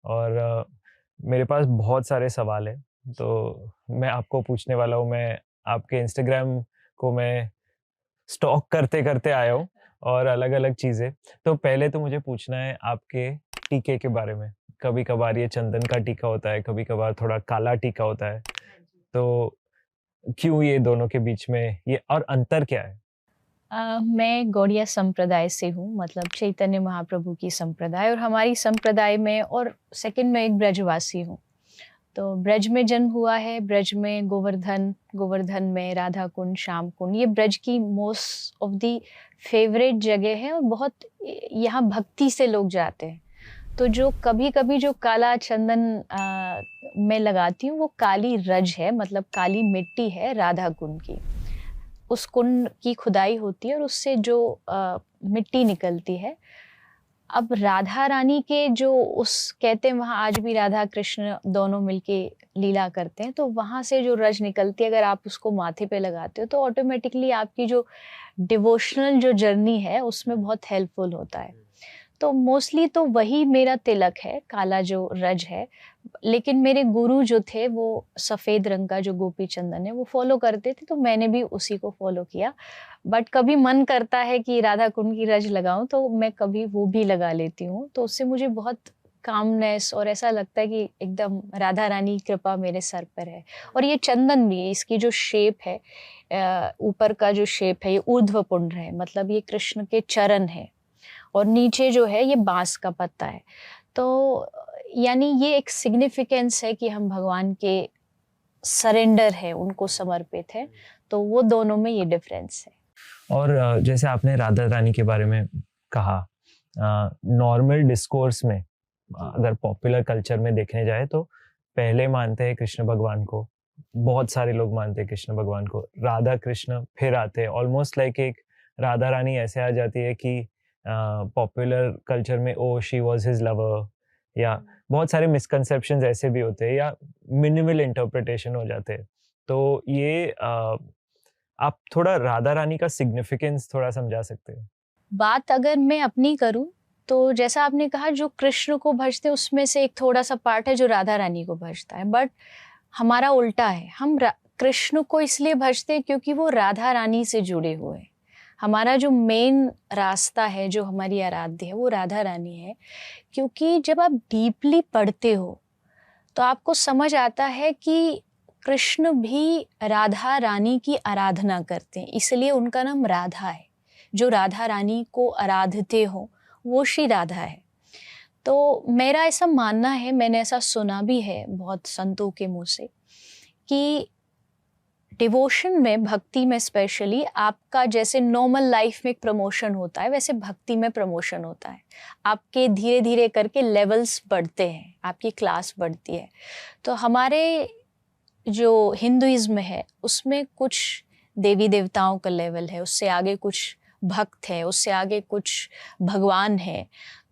और मेरे पास बहुत सारे सवाल हैं, तो मैं आपको पूछने वाला हूँ। मैं आपके इंस्टाग्राम को मैं स्टॉक करते-करते आया हूँ और अलग-अलग चीज़ें। तो पहले तो मुझे पूछना है आपके टीके के बारे में। कभी-कभार ये चंदन का टीका होता है, कभी-कभार थोड़ा काला टीका होता है। तो क्यों ये दोनों के बीच में ये और अंतर क्या है? मैं गौड़िया संप्रदाय से हूँ, मतलब चैतन्य महाप्रभु की संप्रदाय, और हमारी संप्रदाय में, और सेकंड मैं एक ब्रजवासी हूँ। तो ब्रज में जन्म हुआ है, ब्रज में गोवर्धन, गोवर्धन में राधा कुंड, श्याम कुंड, ये ब्रज की मोस्ट ऑफ दी फेवरेट जगह है, और बहुत यहाँ भक्ति से लोग जाते हैं। तो जो कभी कभी जो काला चंदन मैं लगाती हूँ, वो काली रज है, मतलब काली मिट्टी है राधा कुंड की। उस कुंड की खुदाई होती है और उससे जो मिट्टी निकलती है। अब राधा रानी के जो उस कहते हैं, वहाँ आज भी राधा कृष्ण दोनों मिलके लीला करते हैं, तो वहाँ से जो रज निकलती है, अगर आप उसको माथे पे लगाते हो तो ऑटोमेटिकली आपकी जो डिवोशनल जो जर्नी है उसमें बहुत हेल्पफुल होता है। तो मोस्टली तो वही मेरा तिलक है, काला जो रज है। लेकिन मेरे गुरु जो थे वो सफ़ेद रंग का जो गोपी चंदन है वो फ़ॉलो करते थे, तो मैंने भी उसी को फ़ॉलो किया। बट कभी मन करता है कि राधा कुंड की रज लगाऊँ, तो मैं कभी वो भी लगा लेती हूँ। तो उससे मुझे बहुत कामनेस और ऐसा लगता है कि एकदम राधा रानी की कृपा मेरे सर पर है। और ये चंदन भी, इसकी जो शेप है, ऊपर का जो शेप है, ये ऊर्ध्व पुंड है, मतलब ये कृष्ण के चरण है, और नीचे जो है ये बाँस का पत्ता है। तो यानी ये एक सिग्निफिकेंस है कि हम भगवान के सरेंडर है, उनको समर्पित है। तो वो दोनों में ये डिफरेंस है। और जैसे आपने राधा रानी के बारे में कहा, नॉर्मल डिस्कोर्स में अगर पॉपुलर कल्चर में देखने जाए तो पहले मानते हैं कृष्ण भगवान को, बहुत सारे लोग मानते हैं कृष्ण भगवान को, राधा कृष्ण फिर आते हैं, ऑलमोस्ट लाइक एक राधा रानी ऐसे आ जाती है कि पॉपुलर कल्चर में oh she was his lover, या बहुत सारे मिसकंसेप्शंस ऐसे भी होते हैं, या मिनिमल इंटरप्रिटेशन हो जाते हैं। तो ये आप थोड़ा राधा रानी का सिग्निफिकेंस थोड़ा समझा सकते हैं? बात अगर मैं अपनी करूँ, तो जैसा आपने कहा जो कृष्ण को भजते हैं उसमें से एक थोड़ा-सा पार्ट है जो राधा रानी को भजता है। बट हमारा उल्टा है, हम कृष्ण को इसलिए भजते हैं क्योंकि वो राधा रानी से जुड़े हुए हैं। हमारा जो मेन रास्ता है, जो हमारी आराध्य है, वो राधा रानी है। क्योंकि जब आप डीपली पढ़ते हो तो आपको समझ आता है कि कृष्ण भी राधा रानी की आराधना करते हैं, इसलिए उनका नाम राधा है। जो राधा रानी को आराधते हो वो श्री राधा है। तो मेरा ऐसा मानना है, मैंने ऐसा सुना भी है बहुत संतों के मुंह से, कि डिवोशन में, भक्ति में स्पेशली, आपका जैसे नॉर्मल लाइफ में एक प्रमोशन होता है, वैसे भक्ति में प्रमोशन होता है। आपके धीरे धीरे करके लेवल्स बढ़ते हैं, आपकी क्लास बढ़ती है। तो हमारे जो हिंदुइज्म है उसमें कुछ देवी देवताओं का लेवल है, उससे आगे कुछ भक्त है, उससे आगे कुछ भगवान है।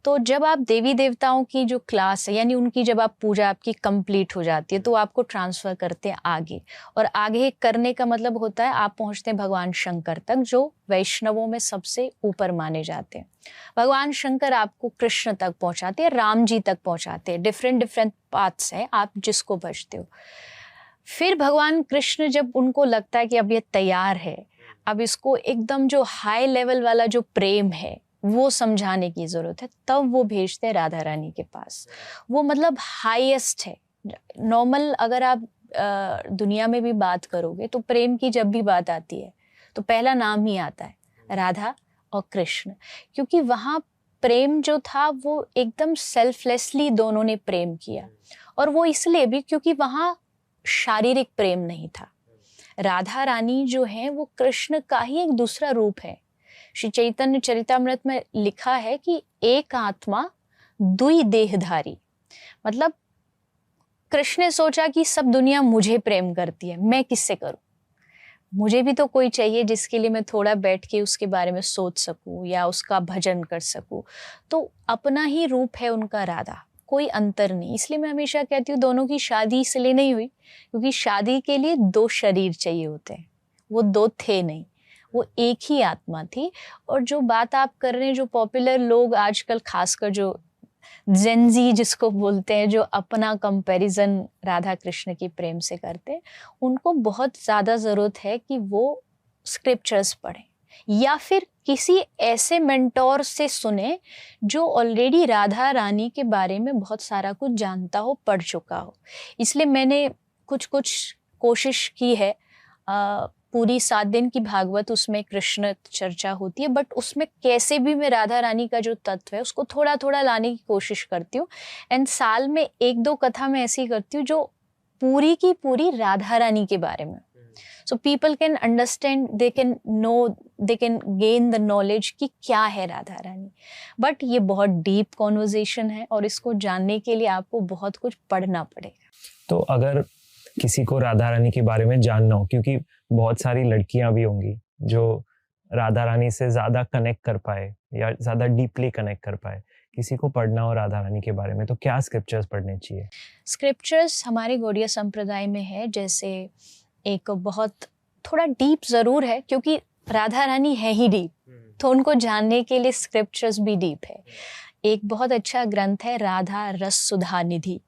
तो जब आप देवी देवताओं की जो क्लास है, यानी उनकी जब आप पूजा आपकी कंप्लीट हो जाती है, तो आपको ट्रांसफ़र करते हैं आगे। और आगे करने का मतलब होता है आप पहुंचते हैं भगवान शंकर तक, जो वैष्णवों में सबसे ऊपर माने जाते हैं। भगवान शंकर आपको कृष्ण तक पहुंचाते हैं, राम जी तक पहुंचाते हैं। डिफरेंट डिफरेंट पाथ्स है, आप जिसको भजते हो। फिर भगवान कृष्ण जब उनको लगता है कि अब ये तैयार है, अब इसको एकदम जो हाई लेवल वाला जो प्रेम है वो समझाने की ज़रूरत है, तब वो भेजते हैं राधा रानी के पास। वो मतलब हाईएस्ट है। नॉर्मल अगर आप दुनिया में भी बात करोगे तो प्रेम की जब भी बात आती है तो पहला नाम ही आता है राधा और कृष्ण। क्योंकि वहाँ प्रेम जो था वो एकदम सेल्फलेसली दोनों ने प्रेम किया, और वो इसलिए भी क्योंकि वहाँ शारीरिक प्रेम नहीं था। राधा रानी जो है वो कृष्ण का ही एक दूसरा रूप है। श्री चैतन्य चरितामृत में लिखा है कि एक आत्मा दुई देहधारी। मतलब कृष्ण ने सोचा कि सब दुनिया मुझे प्रेम करती है, मैं किससे करूं? मुझे भी तो कोई चाहिए जिसके लिए मैं थोड़ा बैठ के उसके बारे में सोच सकूं या उसका भजन कर सकूं। तो अपना ही रूप है उनका राधा, कोई अंतर नहीं। इसलिए मैं हमेशा कहती हूँ दोनों की शादी इसलिए नहीं हुई क्योंकि शादी के लिए दो शरीर चाहिए होते हैं, वो दो थे नहीं, वो एक ही आत्मा थी। और जो बात आप कर रहे हैं, जो पॉपुलर लोग आजकल, खासकर जो जेनजी जिसको बोलते हैं, जो अपना कंपैरिजन राधा कृष्ण की प्रेम से करते हैं, उनको बहुत ज़्यादा ज़रूरत है कि वो स्क्रिप्चर्स पढ़ें या फिर किसी ऐसे मेंटोर से सुने जो ऑलरेडी राधा रानी के बारे में बहुत सारा कुछ जानता हो, पढ़ चुका हो। इसलिए मैंने कुछ कुछ कोशिश की है। पूरी 7 दिन की भागवत, उसमें कृष्ण चर्चा होती है, बट उसमें कैसे भी मैं राधा रानी का जो तत्व है उसको थोड़ा थोड़ा लाने की कोशिश करती हूँ। एंड साल में 1-2 कथा मैं ऐसी करती हूँ जो पूरी की पूरी राधा रानी के बारे में, so people can understand, they can know, they can gain the knowledge कि क्या है राधा रानी। बट ये बहुत डीप कॉन्वर्जेशन है और इसको जानने के लिए आपको बहुत कुछ पढ़ना पड़ेगा। तो अगर किसी को राधा रानी के बारे में जानना हो, क्योंकि बहुत सारी लड़कियां भी होंगी जो राधा रानी से ज़्यादा कनेक्ट कर पाए या ज़्यादा डीपली कनेक्ट कर पाए, किसी को पढ़ना हो राधा रानी के बारे में, तो क्या स्क्रिप्चर्स पढ़ने चाहिए? स्क्रिप्चर्स हमारे गौड़िया संप्रदाय में है, जैसे एक बहुत थोड़ा डीप ज़रूर है क्योंकि राधा रानी है ही डीप, तो उनको जानने के लिए स्क्रिप्चर्स भी डीप है। एक बहुत अच्छा ग्रंथ है राधा रस सुधा निधि,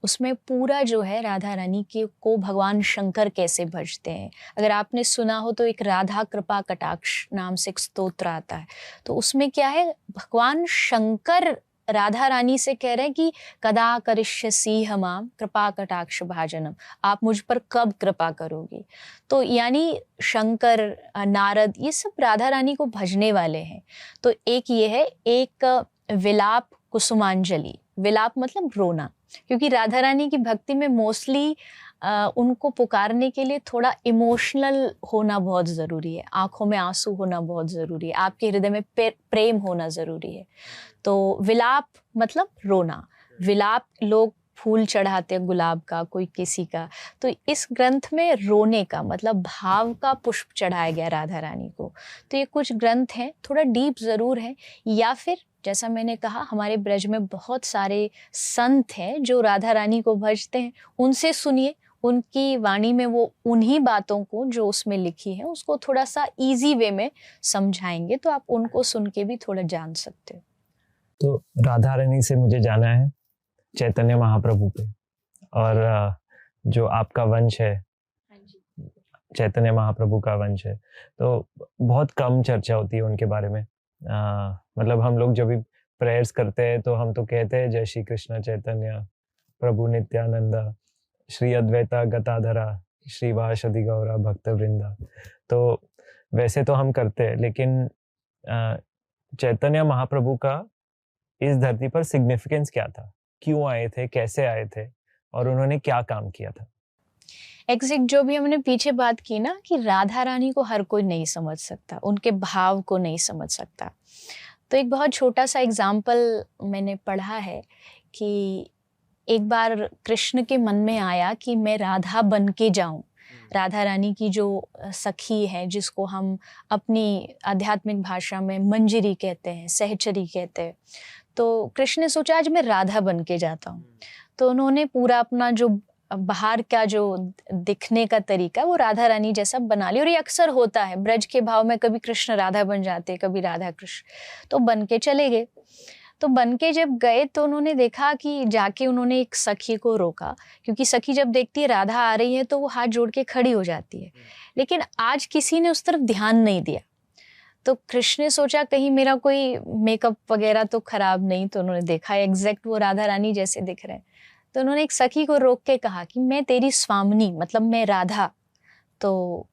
उसमें पूरा जो है राधा रानी के को भगवान शंकर कैसे भजते हैं। अगर आपने सुना हो तो एक राधा कृपा कटाक्ष नाम से एक स्तोत्र आता है, तो उसमें क्या है, भगवान शंकर राधा रानी से कह रहे हैं कि कदा करिष्यसि हमाम कृपा कटाक्ष भाजनम, आप मुझ पर कब कृपा करोगी। तो यानी शंकर, नारद, ये सब राधा रानी को भजने वाले हैं। तो एक ये है, एक विलाप कुसुमांजलि, विलाप मतलब रोना, क्योंकि राधा रानी की भक्ति में मोस्टली उनको पुकारने के लिए थोड़ा इमोशनल होना बहुत ज़रूरी है, आंखों में आंसू होना बहुत ज़रूरी है, आपके हृदय में प्रेम होना ज़रूरी है। तो विलाप मतलब रोना, विलाप लोग फूल चढ़ाते हैं गुलाब का, कोई किसी का, तो इस ग्रंथ में रोने का मतलब भाव का पुष्प चढ़ाया गया राधा रानी को। तो ये कुछ ग्रंथ हैं, थोड़ा डीप ज़रूर है। या फिर जैसा मैंने कहा, हमारे ब्रज में बहुत सारे संत हैं जो राधा रानी को भजते हैं, उनसे सुनिए, उनकी वाणी में वो उन्हीं बातों को जो उसमें लिखी है उसको थोड़ा सा इजी वे में समझाएंगे, तो आप उनको सुन के भी थोड़ा जान सकते हो। तो राधा रानी से मुझे जाना है चैतन्य महाप्रभु पे, और जो आपका वंश है, चैतन्य महाप्रभु का वंश है, तो बहुत कम चर्चा होती है उनके बारे में। मतलब हम लोग जब भी प्रेयर्स करते हैं तो हम तो कहते हैं जय श्री कृष्ण चैतन्य प्रभु नित्यानंदा श्री अद्वैता गदाधरा श्रीवासदि गौरा भक्त वृंदा, तो वैसे तो हम करते हैं, लेकिन चैतन्य महाप्रभु का इस धरती पर सिग्निफिकेंस क्या था, क्यों आए थे, कैसे आए थे, और उन्होंने क्या काम किया था? एग्जैक्ट जो भी हमने पीछे बात की ना कि राधा रानी को हर कोई नहीं समझ सकता, उनके भाव को नहीं समझ सकता। तो एक बहुत छोटा सा एग्जाम्पल मैंने पढ़ा है कि एक बार कृष्ण के मन में आया कि मैं राधा बन के जाऊं, राधा रानी की जो सखी है, जिसको हम अपनी आध्यात्मिक भाषा में मंजरी कहते हैं, सहचरी कहते हैं। तो कृष्ण ने सोचा आज मैं राधा बन के जाता हूँ। तो उन्होंने पूरा अपना जो बाहर का जो दिखने का तरीका वो राधा रानी जैसा बना लिया, और ये अक्सर होता है ब्रज के भाव में, कभी कृष्ण राधा बन जाते, कभी राधा कृष्ण, तो बन के चले गए। तो बन के जब गए तो उन्होंने देखा कि जाके उन्होंने एक सखी को रोका, क्योंकि सखी जब देखती है राधा आ रही है तो वो हाथ जोड़ के खड़ी हो जाती है, लेकिन आज किसी ने उस तरफ ध्यान नहीं दिया। तो कृष्ण ने सोचा कहीं मेरा कोई मेकअप वगैरह तो खराब नहीं, तो उन्होंने देखा एग्जैक्ट वो राधा रानी जैसे दिख रहे हैं। तो उन्होंने एक सखी को रोक के कहा कि मैं तेरी स्वामिनी, मतलब मैं राधा। तो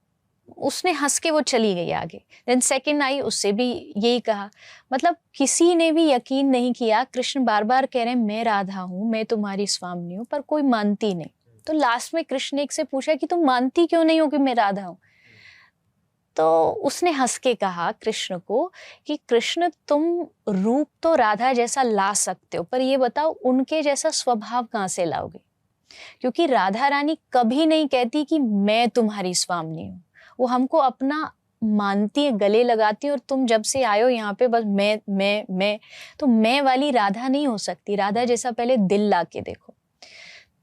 उसने हंस के वो चली गई आगे। देन सेकंड आई, उससे भी यही कहा। मतलब किसी ने भी यकीन नहीं किया। कृष्ण बार बार कह रहे हैं मैं राधा हूँ, मैं तुम्हारी स्वामिनी हूँ, पर कोई मानती नहीं। तो लास्ट में कृष्ण ने एक से पूछा कि तुम मानती क्यों नहीं हो कि मैं राधा हूँ? तो उसने हंस के कहा कृष्ण को कि कृष्ण तुम रूप तो राधा जैसा ला सकते हो, पर ये बताओ उनके जैसा स्वभाव कहाँ से लाओगे? क्योंकि राधा रानी कभी नहीं कहती कि मैं तुम्हारी स्वामिनी हूँ, वो हमको अपना मानती है, गले लगाती है, और तुम जब से आए हो यहाँ पे बस मैं, तो मैं वाली राधा नहीं हो सकती। राधा जैसा पहले दिल ला के देखो।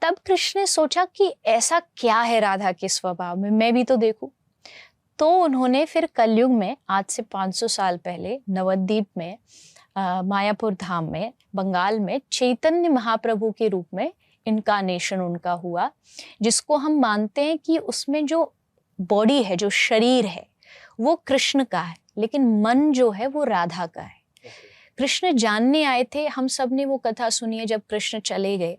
तब कृष्ण ने सोचा कि ऐसा क्या है राधा के स्वभाव में, मैं भी तो देखूं। तो उन्होंने फिर कलयुग में आज से 500 साल पहले नवद्वीप में मायापुर धाम में, बंगाल में चैतन्य महाप्रभु के रूप में इनकारनेशन उनका हुआ, जिसको हम मानते हैं कि उसमें जो बॉडी है, जो शरीर है, वो कृष्ण का है, लेकिन मन जो है वो राधा का है। कृष्ण जानने आए थे, हम सब ने वो कथा सुनी है, जब कृष्ण चले गए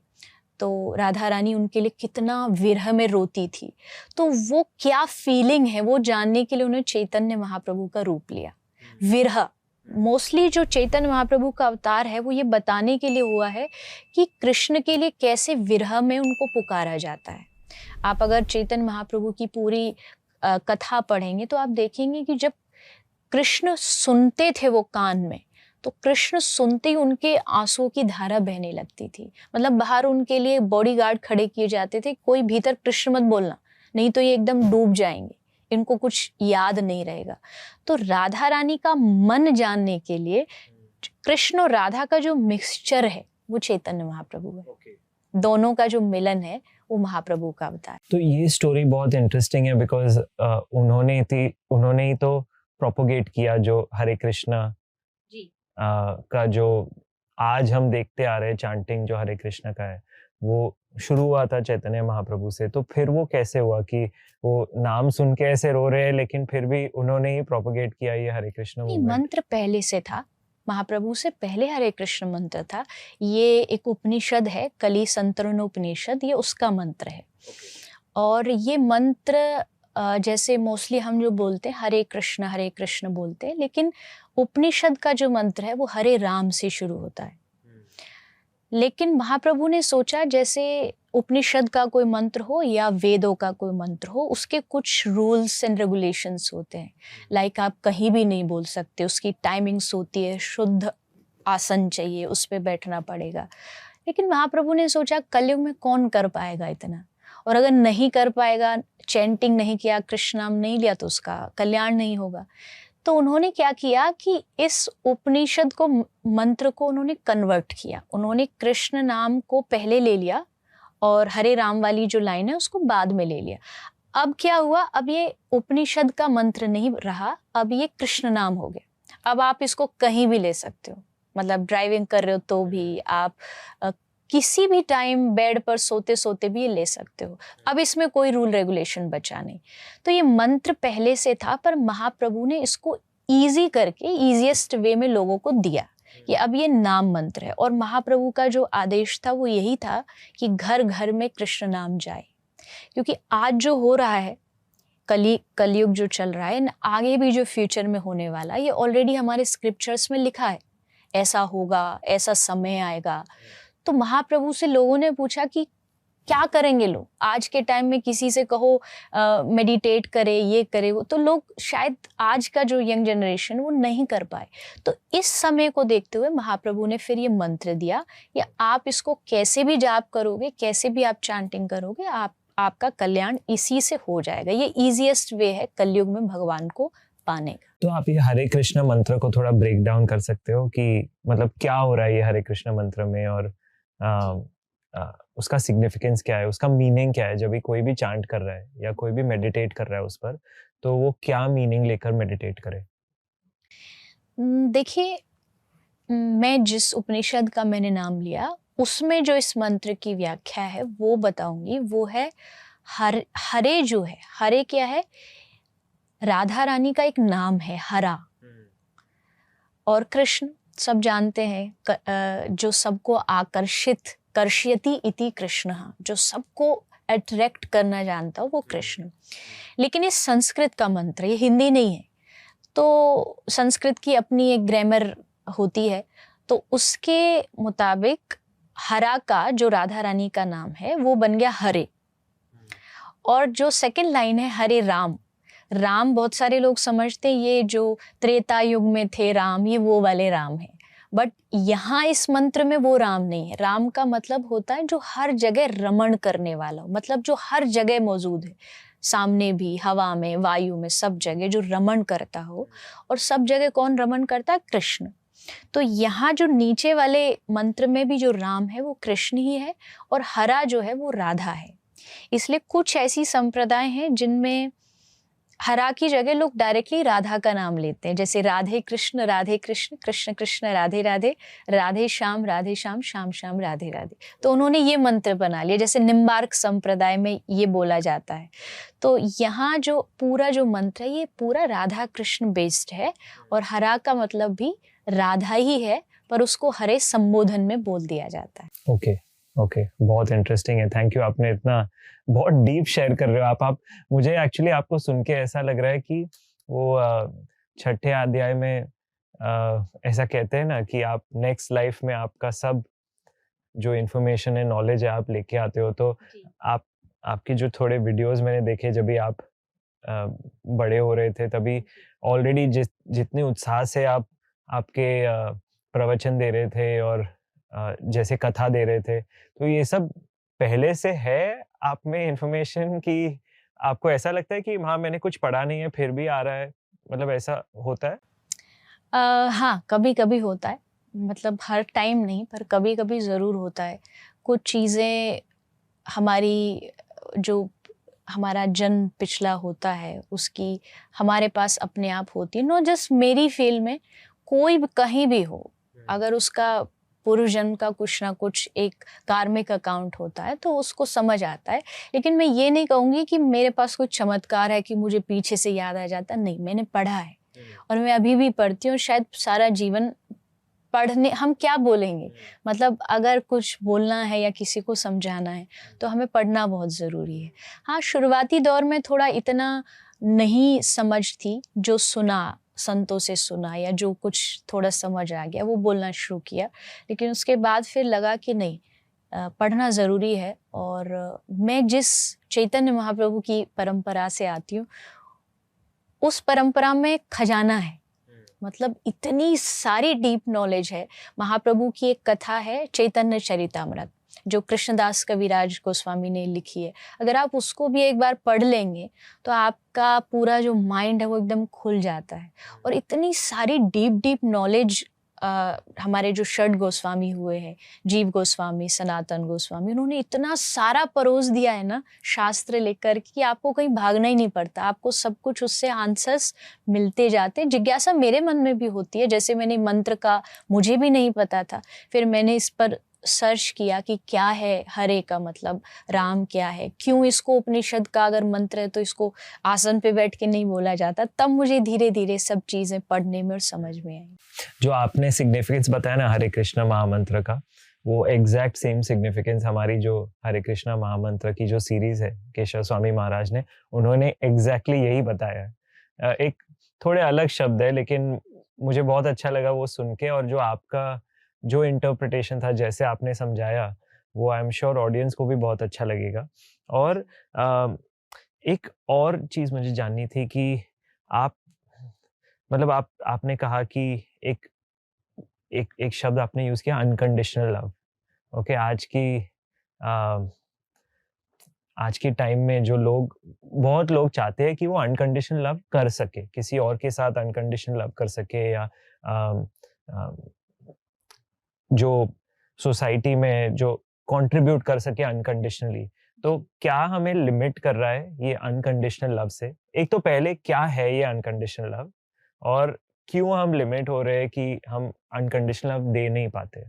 तो राधा रानी उनके लिए कितना विरह में रोती थी। तो वो क्या फीलिंग है वो जानने के लिए उन्होंने चैतन्य महाप्रभु का रूप लिया। विरह मोस्टली जो चैतन्य महाप्रभु का अवतार है वो ये बताने के लिए हुआ है कि कृष्ण के लिए कैसे विरह में उनको पुकारा जाता है। आप अगर चैतन्य महाप्रभु की पूरी कथा पढ़ेंगे तो आप देखेंगे कि जब कृष्ण सुनते थे वो कान में, तो कृष्ण सुनते ही उनके आंसुओं की धारा बहने लगती थी। मतलब बाहर उनके लिए बॉडीगार्ड खड़े किए जाते थे, कोई भीतर कृष्ण मत बोलना, नहीं तो ये एकदम डूब जाएंगे, इनको कुछ याद नहीं रहेगा। तो राधा रानी का मन जानने के लिए कृष्ण और राधा का जो मिक्सचर है वो चैतन्य महाप्रभु है। दोनों का जो मिलन है वो महाप्रभु का अवतार। तो ये स्टोरी बहुत इंटरेस्टिंग है बिकॉज उन्होंने ही तो प्रोपोगेट किया जो हरे कृष्णा का जो आज हम देखते आ रहे हैं चांटिंग जो हरे कृष्णा का है, वो शुरू हुआ था चैतन्य महाप्रभु से। तो फिर वो कैसे हुआ कि वो नाम सुन के ऐसे रो रहे हैं, लेकिन फिर भी उन्होंने ही प्रोपोगेट किया ये हरे कृष्ण मूवमेंट? मंत्र पहले से था, महाप्रभु से पहले हरे कृष्ण मंत्र था। ये एक उपनिषद है, कली संतरण उपनिषद, ये उसका मंत्र है। और ये मंत्र जैसे मोस्टली हम जो बोलते हैं हरे कृष्ण बोलते हैं, लेकिन उपनिषद का जो मंत्र है वो हरे राम से शुरू होता है। लेकिन महाप्रभु ने सोचा जैसे उपनिषद का कोई मंत्र हो या वेदों का कोई मंत्र हो, उसके कुछ रूल्स एंड रेगुलेशंस होते हैं। लाइक आप कहीं भी नहीं बोल सकते, उसकी टाइमिंग्स होती है, शुद्ध आसन चाहिए, उस पर बैठना पड़ेगा। लेकिन महाप्रभु ने सोचा कलयुग में कौन कर पाएगा इतना, और अगर नहीं कर पाएगा, चैंटिंग नहीं किया, कृष्ण नाम नहीं लिया, तो उसका कल्याण नहीं होगा। तो उन्होंने क्या किया कि इस उपनिषद को, मंत्र को उन्होंने कन्वर्ट किया। उन्होंने कृष्ण नाम को पहले ले लिया और हरे राम वाली जो लाइन है उसको बाद में ले लिया। अब क्या हुआ, अब ये उपनिषद का मंत्र नहीं रहा, अब ये कृष्ण नाम हो गया। अब आप इसको कहीं भी ले सकते हो, मतलब ड्राइविंग कर रहे हो तो भी, आप किसी भी टाइम बेड पर सोते सोते भी ये ले सकते हो। अब इसमें कोई रूल रेगुलेशन बचा नहीं। तो ये मंत्र पहले से था, पर महाप्रभु ने इसको इजी करके इजीएस्ट वे में लोगों को दिया। ये अब ये नाम मंत्र है, और महाप्रभु का जो आदेश था वो यही था कि घर घर में कृष्ण नाम जाए। क्योंकि आज जो हो रहा है, कलयुग जो चल रहा है, आगे भी जो फ्यूचर में होने वाला है, ये ऑलरेडी हमारे स्क्रिप्चर्स में लिखा है, ऐसा होगा, ऐसा समय आएगा। तो महाप्रभु से लोगों ने पूछा कि क्या करेंगे लोग आज के टाइम में, किसी से कहो मेडिटेट करे, ये करे वो, तो लोग शायद आज का जो यंग जनरेशन वो नहीं कर पाए। तो इस समय को देखते हुए महाप्रभु ने फिर ये मंत्र दिया, या आप इसको कैसे भी जाप करोगे, कैसे भी आप चांटिंग करोगे, आपका कल्याण इसी से हो जाएगा। ये इजीएस्ट वे है कलयुग में भगवान को पाने का। तो आप ये हरे कृष्ण मंत्र को थोड़ा ब्रेक डाउन कर सकते हो कि मतलब क्या हो रहा है ये हरे कृष्ण मंत्र में, और उसका सिग्निफिकेंस क्या है, उसका मीनिंग क्या है? जब भी कोई भी चांट कर रहा है या कोई भी मेडिटेट कर रहा है उस पर, तो वो क्या मीनिंग लेकर मेडिटेट करे? देखिए, मैं जिस उपनिषद का मैंने नाम लिया उसमें जो इस मंत्र की व्याख्या है वो बताऊंगी। वो है हरे जो है, हरे क्या है, राधा रानी का एक नाम है हरा, और कृष्ण सब जानते हैं जो सबको कर्षयति इति कृष्ण, जो सबको अट्रैक्ट करना जानता हो वो कृष्ण। लेकिन ये संस्कृत का मंत्र, ये हिंदी नहीं है, तो संस्कृत की अपनी एक ग्रामर होती है, तो उसके मुताबिक हरा का जो राधा रानी का नाम है वो बन गया हरे। और जो सेकंड लाइन है हरे राम, राम बहुत सारे लोग समझते हैं ये जो त्रेता युग में थे राम, ये वो वाले राम है, बट यहाँ इस मंत्र में वो राम नहीं है। राम का मतलब होता है जो हर जगह रमण करने वाला हो, मतलब जो हर जगह मौजूद है, सामने भी, हवा में, वायु में, सब जगह जो रमण करता हो। और सब जगह कौन रमण करता है? कृष्ण। तो यहाँ जो नीचे वाले मंत्र में भी जो राम है वो कृष्ण ही है, और हरा जो है वो राधा है। इसलिए कुछ ऐसी संप्रदाय हैं जिनमें हरा की जगह लोग डायरेक्टली राधा का नाम लेते हैं, जैसे राधे कृष्ण कृष्ण कृष्ण राधे राधे, राधे श्याम श्याम श्याम राधे राधे। तो उन्होंने ये मंत्र बना लिया, जैसे निम्बार्क संप्रदाय में ये बोला जाता है। तो यहाँ जो पूरा जो मंत्र है ये पूरा राधा कृष्ण बेस्ड है, और हरा का मतलब भी राधा ही है, पर उसको हरे संबोधन में बोल दिया जाता है। ओके ओके, बहुत इंटरेस्टिंग है। थैंक यू, आपने इतना बहुत डीप शेयर कर रहे हो आप मुझे एक्चुअली आपको सुन के ऐसा लग रहा है कि वो छठे अध्याय में ऐसा कहते हैं ना कि आप नेक्स्ट लाइफ में आपका सब जो इन्फॉर्मेशन है, नॉलेज है, आप लेके आते हो। तो आपके जो थोड़े वीडियोस मैंने देखे जब भी आप बड़े हो रहे थे, तभी ऑलरेडी जितने उत्साह से आप आपके प्रवचन दे रहे थे और जैसे कथा दे रहे थे, तो ये सब पहले से है आप में इन्फॉर्मेशन की आपको ऐसा लगता है कि हाँ मैंने कुछ पढ़ा नहीं है फिर भी आ रहा है, मतलब ऐसा होता है? हाँ, कभी कभी होता है, मतलब हर टाइम नहीं, पर कभी कभी ज़रूर होता है। कुछ चीज़ें हमारी जो हमारा जन्म पिछला होता है उसकी हमारे पास अपने आप होती है। नॉट जस्ट मेरी फील्ड में, कोई भी कहीं भी हो, अगर उसका पूर्व जन्म का कुछ ना कुछ एक कार्मिक अकाउंट होता है तो उसको समझ आता है। लेकिन मैं ये नहीं कहूँगी कि मेरे पास कुछ चमत्कार है कि मुझे पीछे से याद आ जाता, नहीं, मैंने पढ़ा है और मैं अभी भी पढ़ती हूँ। शायद सारा जीवन पढ़ने, हम क्या बोलेंगे, मतलब अगर कुछ बोलना है या किसी को समझाना है तो हमें पढ़ना बहुत ज़रूरी है। हाँ, शुरुआती दौर में थोड़ा इतना नहीं समझ थी, जो सुना, संतों से सुना या जो कुछ थोड़ा समझ आ गया वो बोलना शुरू किया। लेकिन उसके बाद फिर लगा कि नहीं, पढ़ना ज़रूरी है। और मैं जिस चैतन्य महाप्रभु की परंपरा से आती हूँ, उस परंपरा में खजाना है, मतलब इतनी सारी डीप नॉलेज है। महाप्रभु की एक कथा है चैतन्य चरितामृत, जो कृष्णदास कविराज गोस्वामी ने लिखी है। अगर आप उसको भी एक बार पढ़ लेंगे तो आपका पूरा जो माइंड है वो एकदम खुल जाता है। और इतनी सारी डीप डीप नॉलेज हमारे जो षड गोस्वामी हुए हैं, जीव गोस्वामी, सनातन गोस्वामी, उन्होंने इतना सारा परोस दिया है ना शास्त्र लेकर कि आपको कहीं भागना ही नहीं पड़ता, आपको सब कुछ उससे आंसर्स मिलते जाते। जिज्ञासा मेरे मन में भी होती है, जैसे मैंने मंत्र का मुझे भी नहीं पता था, फिर मैंने इस पर सर्च किया कि क्या है हरे का मतलब, राम क्या है, क्यों इसको उपनिषद का अगर मंत्र है तो इसको आसन पे बैठ के नहीं बोला जाता। तब मुझे धीरे धीरे सब चीज़ें पढ़ने में और समझ में आई। जो आपने सिग्निफिकेंस बताया ना हरे कृष्णा महामंत्र का, वो एग्जैक्ट सेम सिग्निफिकेंस हमारी जो हरे कृष्णा महामंत्र की जो सीरीज है केशव स्वामी महाराज ने, उन्होंने एग्जैक्टली यही बताया है। एक थोड़े अलग शब्द है लेकिन मुझे बहुत अच्छा लगा वो सुन के, और जो आपका जो इंटरप्रिटेशन था, जैसे आपने समझाया, वो आई एम श्योर ऑडियंस को भी बहुत अच्छा लगेगा। और एक और चीज मुझे जाननी थी कि आप मतलब आपने कहा कि एक एक एक शब्द आपने यूज किया, अनकंडीशनल लव। ओके, आज की टाइम में जो लोग, बहुत लोग चाहते हैं कि वो अनकंडीशनल लव कर सके, किसी और के साथ अनकंडीशनल लव कर सके, या जो सोसाइटी में जो कंट्रीब्यूट कर सके अनकंडीशनली। तो क्या हमें लिमिट कर रहा है ये अनकंडीशनल लव से? एक तो पहले क्या है ये अनकंडीशनल लव, और क्यों हम लिमिट हो रहे हैं कि हम अनकंडीशनल लव दे नहीं पाते?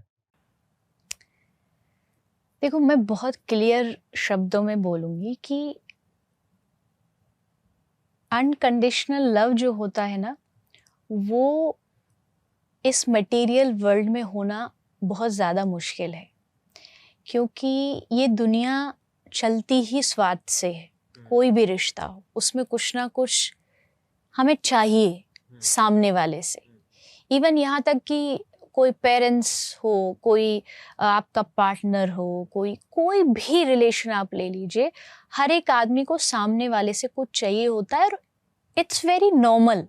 देखो, मैं बहुत क्लियर शब्दों में बोलूंगी कि अनकंडीशनल लव जो होता है ना, वो इस मटेरियल वर्ल्ड में होना बहुत ज़्यादा मुश्किल है, क्योंकि ये दुनिया चलती ही स्वार्थ से है। कोई भी रिश्ता हो उसमें कुछ ना कुछ हमें चाहिए सामने वाले से। इवन यहाँ तक कि कोई पेरेंट्स हो, कोई आपका पार्टनर हो, कोई भी रिलेशन आप ले लीजिए, हर एक आदमी को सामने वाले से कुछ चाहिए होता है, और इट्स वेरी नॉर्मल।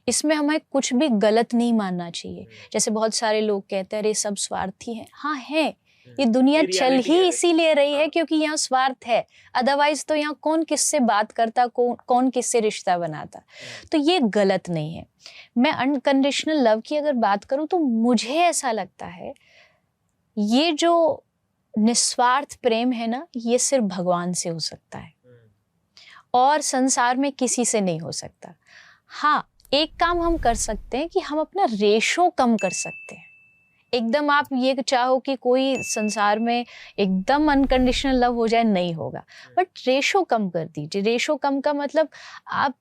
इसमें हमें कुछ भी गलत नहीं मानना चाहिए। जैसे बहुत सारे लोग कहते हैं अरे सब स्वार्थी हैं, हाँ है। ये दुनिया चल ही इसीलिए रही है क्योंकि यहाँ स्वार्थ है, अदरवाइज तो यहाँ कौन किससे बात करता, कौन किससे रिश्ता बनाता। तो ये गलत नहीं है। मैं अनकंडीशनल लव की अगर बात करूँ तो मुझे ऐसा लगता है ये जो निस्वार्थ प्रेम है ना, ये सिर्फ भगवान से हो सकता है। और संसार में किसी से नहीं हो सकता। हाँ, एक काम हम कर सकते हैं कि हम अपना रेशो कम कर सकते हैं। एकदम आप ये चाहो कि कोई संसार में एकदम अनकंडीशनल लव हो जाए, नहीं होगा, बट रेशो कम कर दीजिए। रेशो कम का मतलब आप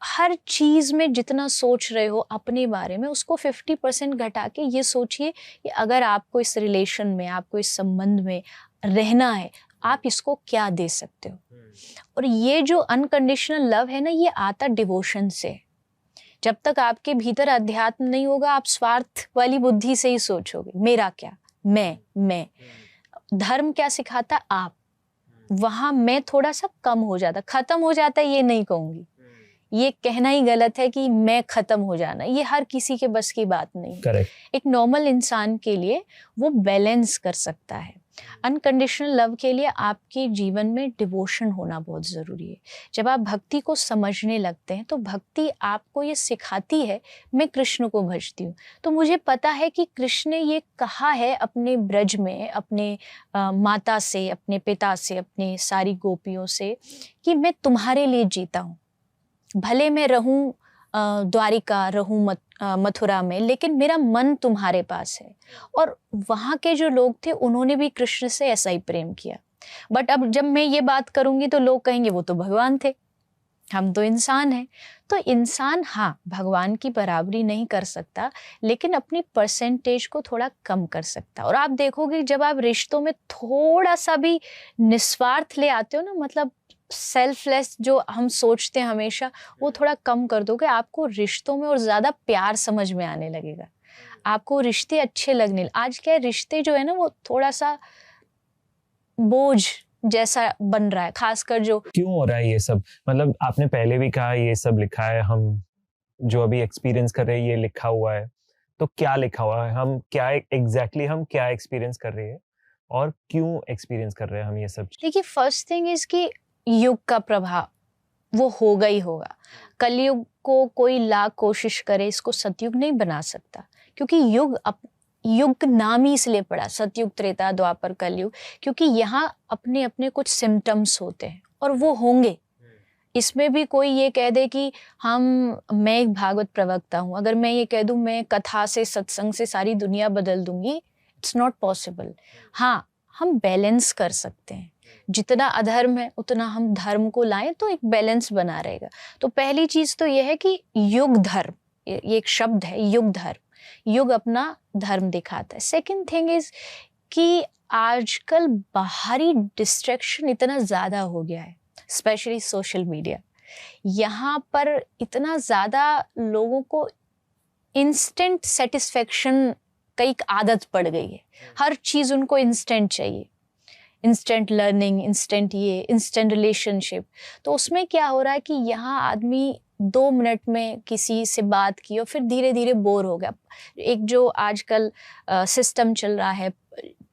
हर चीज में जितना सोच रहे हो अपने बारे में, उसको 50% घटा के ये सोचिए कि अगर आपको इस रिलेशन में, आपको इस संबंध में रहना है, आप इसको क्या दे सकते हो। और ये जो अनकंडीशनल लव है ना, ये आता डिवोशन से। जब तक आपके भीतर अध्यात्म नहीं होगा, आप स्वार्थ वाली बुद्धि से ही सोचोगे, मेरा क्या, मैं। धर्म क्या सिखाता, आप, वहां मैं थोड़ा सा कम हो जाता, खत्म हो जाता, ये नहीं कहूंगी, ये कहना ही गलत है कि मैं खत्म हो जाना, ये हर किसी के बस की बात नहीं। करेक्ट। एक नॉर्मल इंसान के लिए वो बैलेंस कर सकता है। अनकंडीशनल लव के लिए आपके जीवन में डिवोशन होना बहुत ज़रूरी है। जब आप भक्ति को समझने लगते हैं तो भक्ति आपको ये सिखाती है, मैं कृष्ण को भजती हूँ तो मुझे पता है कि कृष्ण ने ये कहा है अपने ब्रज में, अपने माता से, अपने पिता से, अपने सारी गोपियों से कि मैं तुम्हारे लिए जीता हूँ। भले मैं रहूं द्वारिका, रहूं मथुरा में, लेकिन मेरा मन तुम्हारे पास है। और वहाँ के जो लोग थे उन्होंने भी कृष्ण से ऐसा ही प्रेम किया। बट अब जब मैं ये बात करूंगी तो लोग कहेंगे वो तो भगवान थे, हम तो इंसान हैं। तो इंसान हाँ भगवान की बराबरी नहीं कर सकता, लेकिन अपनी परसेंटेज को थोड़ा कम कर सकता। और आप देखोगे जब आप रिश्तों में थोड़ा सा भी निस्वार्थ ले आते हो ना, मतलब सेल्फलेस जो हम सोचते हैं हमेशा, वो थोड़ा कम कर दोगे, आपको रिश्तों में और ज्यादा प्यार समझ में आने लगेगा, आपको रिश्ते अच्छे लगने। आज क्या है, रिश्ते जो है ना वो थोड़ा सा बोझ जैसा बन रहा है, खासकर जो क्यों हो रहा है ये सब? मतलब आपने पहले भी कहा ये सब लिखा है, हम जो अभी एक्सपीरियंस कर रहे हैं ये लिखा हुआ है, तो क्या लिखा हुआ है, हम क्या एग्जैक्टली हम क्या एक्सपीरियंस कर रहे हैं और क्यों एक्सपीरियंस कर रहे हैं हम ये सब? देखिए, फर्स्ट थिंग इज कि युग का प्रभाव वो होगा ही होगा। कलयुग को कोई लाख कोशिश करे इसको सतयुग नहीं बना सकता, क्योंकि युग नाम ही इसलिए पड़ा, सतयुग, त्रेता, द्वापर, कलयुग, क्योंकि यहाँ अपने अपने कुछ सिम्टम्स होते हैं और वो होंगे। इसमें भी कोई ये कह दे कि मैं एक भागवत प्रवक्ता हूँ, अगर मैं ये कह दूं मैं कथा से, सत्संग से सारी दुनिया बदल दूंगी, इट्स नॉट पॉसिबल। हाँ, हम बैलेंस कर सकते हैं, जितना अधर्म है उतना हम धर्म को लाएं तो एक बैलेंस बना रहेगा। तो पहली चीज तो यह है कि युग धर्म, ये एक शब्द है, युग धर्म, युग अपना धर्म दिखाता है। सेकंड थिंग इज कि आजकल बाहरी डिस्ट्रैक्शन इतना ज्यादा हो गया है, स्पेशली सोशल मीडिया। यहाँ पर इतना ज्यादा लोगों को इंस्टेंट सेटिस्फेक्शन का एक आदत पड़ गई है, हर चीज उनको इंस्टेंट चाहिए, इंस्टेंट लर्निंग, इंस्टेंट ये, इंस्टेंट रिलेशनशिप। तो उसमें क्या हो रहा है कि यहाँ आदमी 2 मिनट में किसी से बात की और फिर धीरे धीरे बोर हो गया। एक जो आजकल सिस्टम चल रहा है,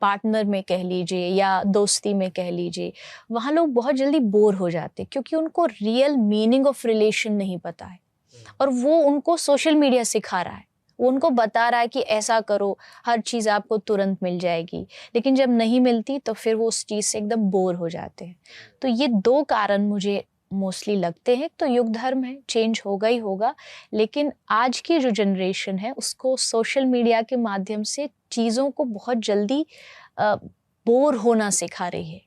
पार्टनर में कह लीजिए या दोस्ती में कह लीजिए, वहाँ लोग बहुत जल्दी बोर हो जाते क्योंकि उनको रियल मीनिंग ऑफ रिलेशन नहीं पता है। और वो उनको सोशल मीडिया सिखा रहा है, वो उनको बता रहा है कि ऐसा करो, हर चीज़ आपको तुरंत मिल जाएगी, लेकिन जब नहीं मिलती तो फिर वो उस चीज़ से एकदम बोर हो जाते हैं। तो ये 2 कारण मुझे मोस्टली लगते हैं। तो युग धर्म है, चेंज होगा ही होगा, लेकिन आज की जो जनरेशन है उसको सोशल मीडिया के माध्यम से चीज़ों को बहुत जल्दी बोर होना सिखा रही है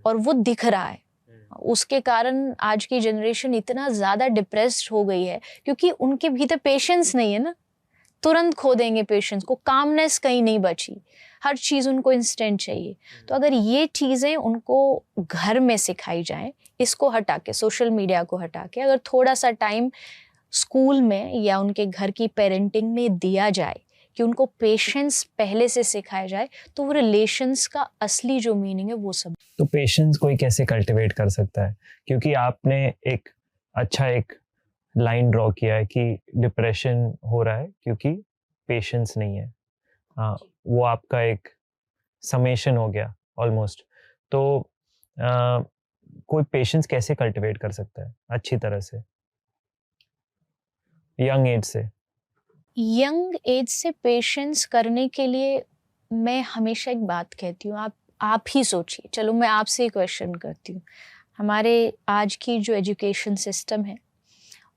और वो दिख रहा है। उसके कारण आज की जनरेशन इतना ज़्यादा डिप्रेस्ड हो गई है क्योंकि उनके भीतर पेशेंस नहीं है ना, तुरंत खो देंगे पेशेंस को, कामनेस कहीं नहीं बची, हर चीज़ उनको इंस्टेंट चाहिए। तो अगर ये चीज़ें उनको घर में सिखाई जाएं, इसको हटा के, सोशल मीडिया को हटा के, अगर थोड़ा सा टाइम स्कूल में या उनके घर की पेरेंटिंग में दिया जाए कि उनको पेशेंस पहले से सिखाया जाए, तो वो रिलेशंस का असली जो मीनिंग है वो सब। तो पेशेंस कोई कैसे कल्टिवेट कर सकता है? क्योंकि आपने एक लाइन ड्रॉ किया है कि डिप्रेशन हो रहा है क्योंकि पेशेंस नहीं है। वो आपका एक समेशन हो गया ऑलमोस्ट। तो कोई पेशेंस कैसे कल्टिवेट कर सकता है अच्छी तरह से यंग एज से? यंग एज से पेशेंस करने के लिए मैं हमेशा एक बात कहती हूँ, आप ही सोचिए। चलो मैं आपसे ही क्वेश्चन करती हूँ, हमारे आज की जो एजुकेशन सिस्टम है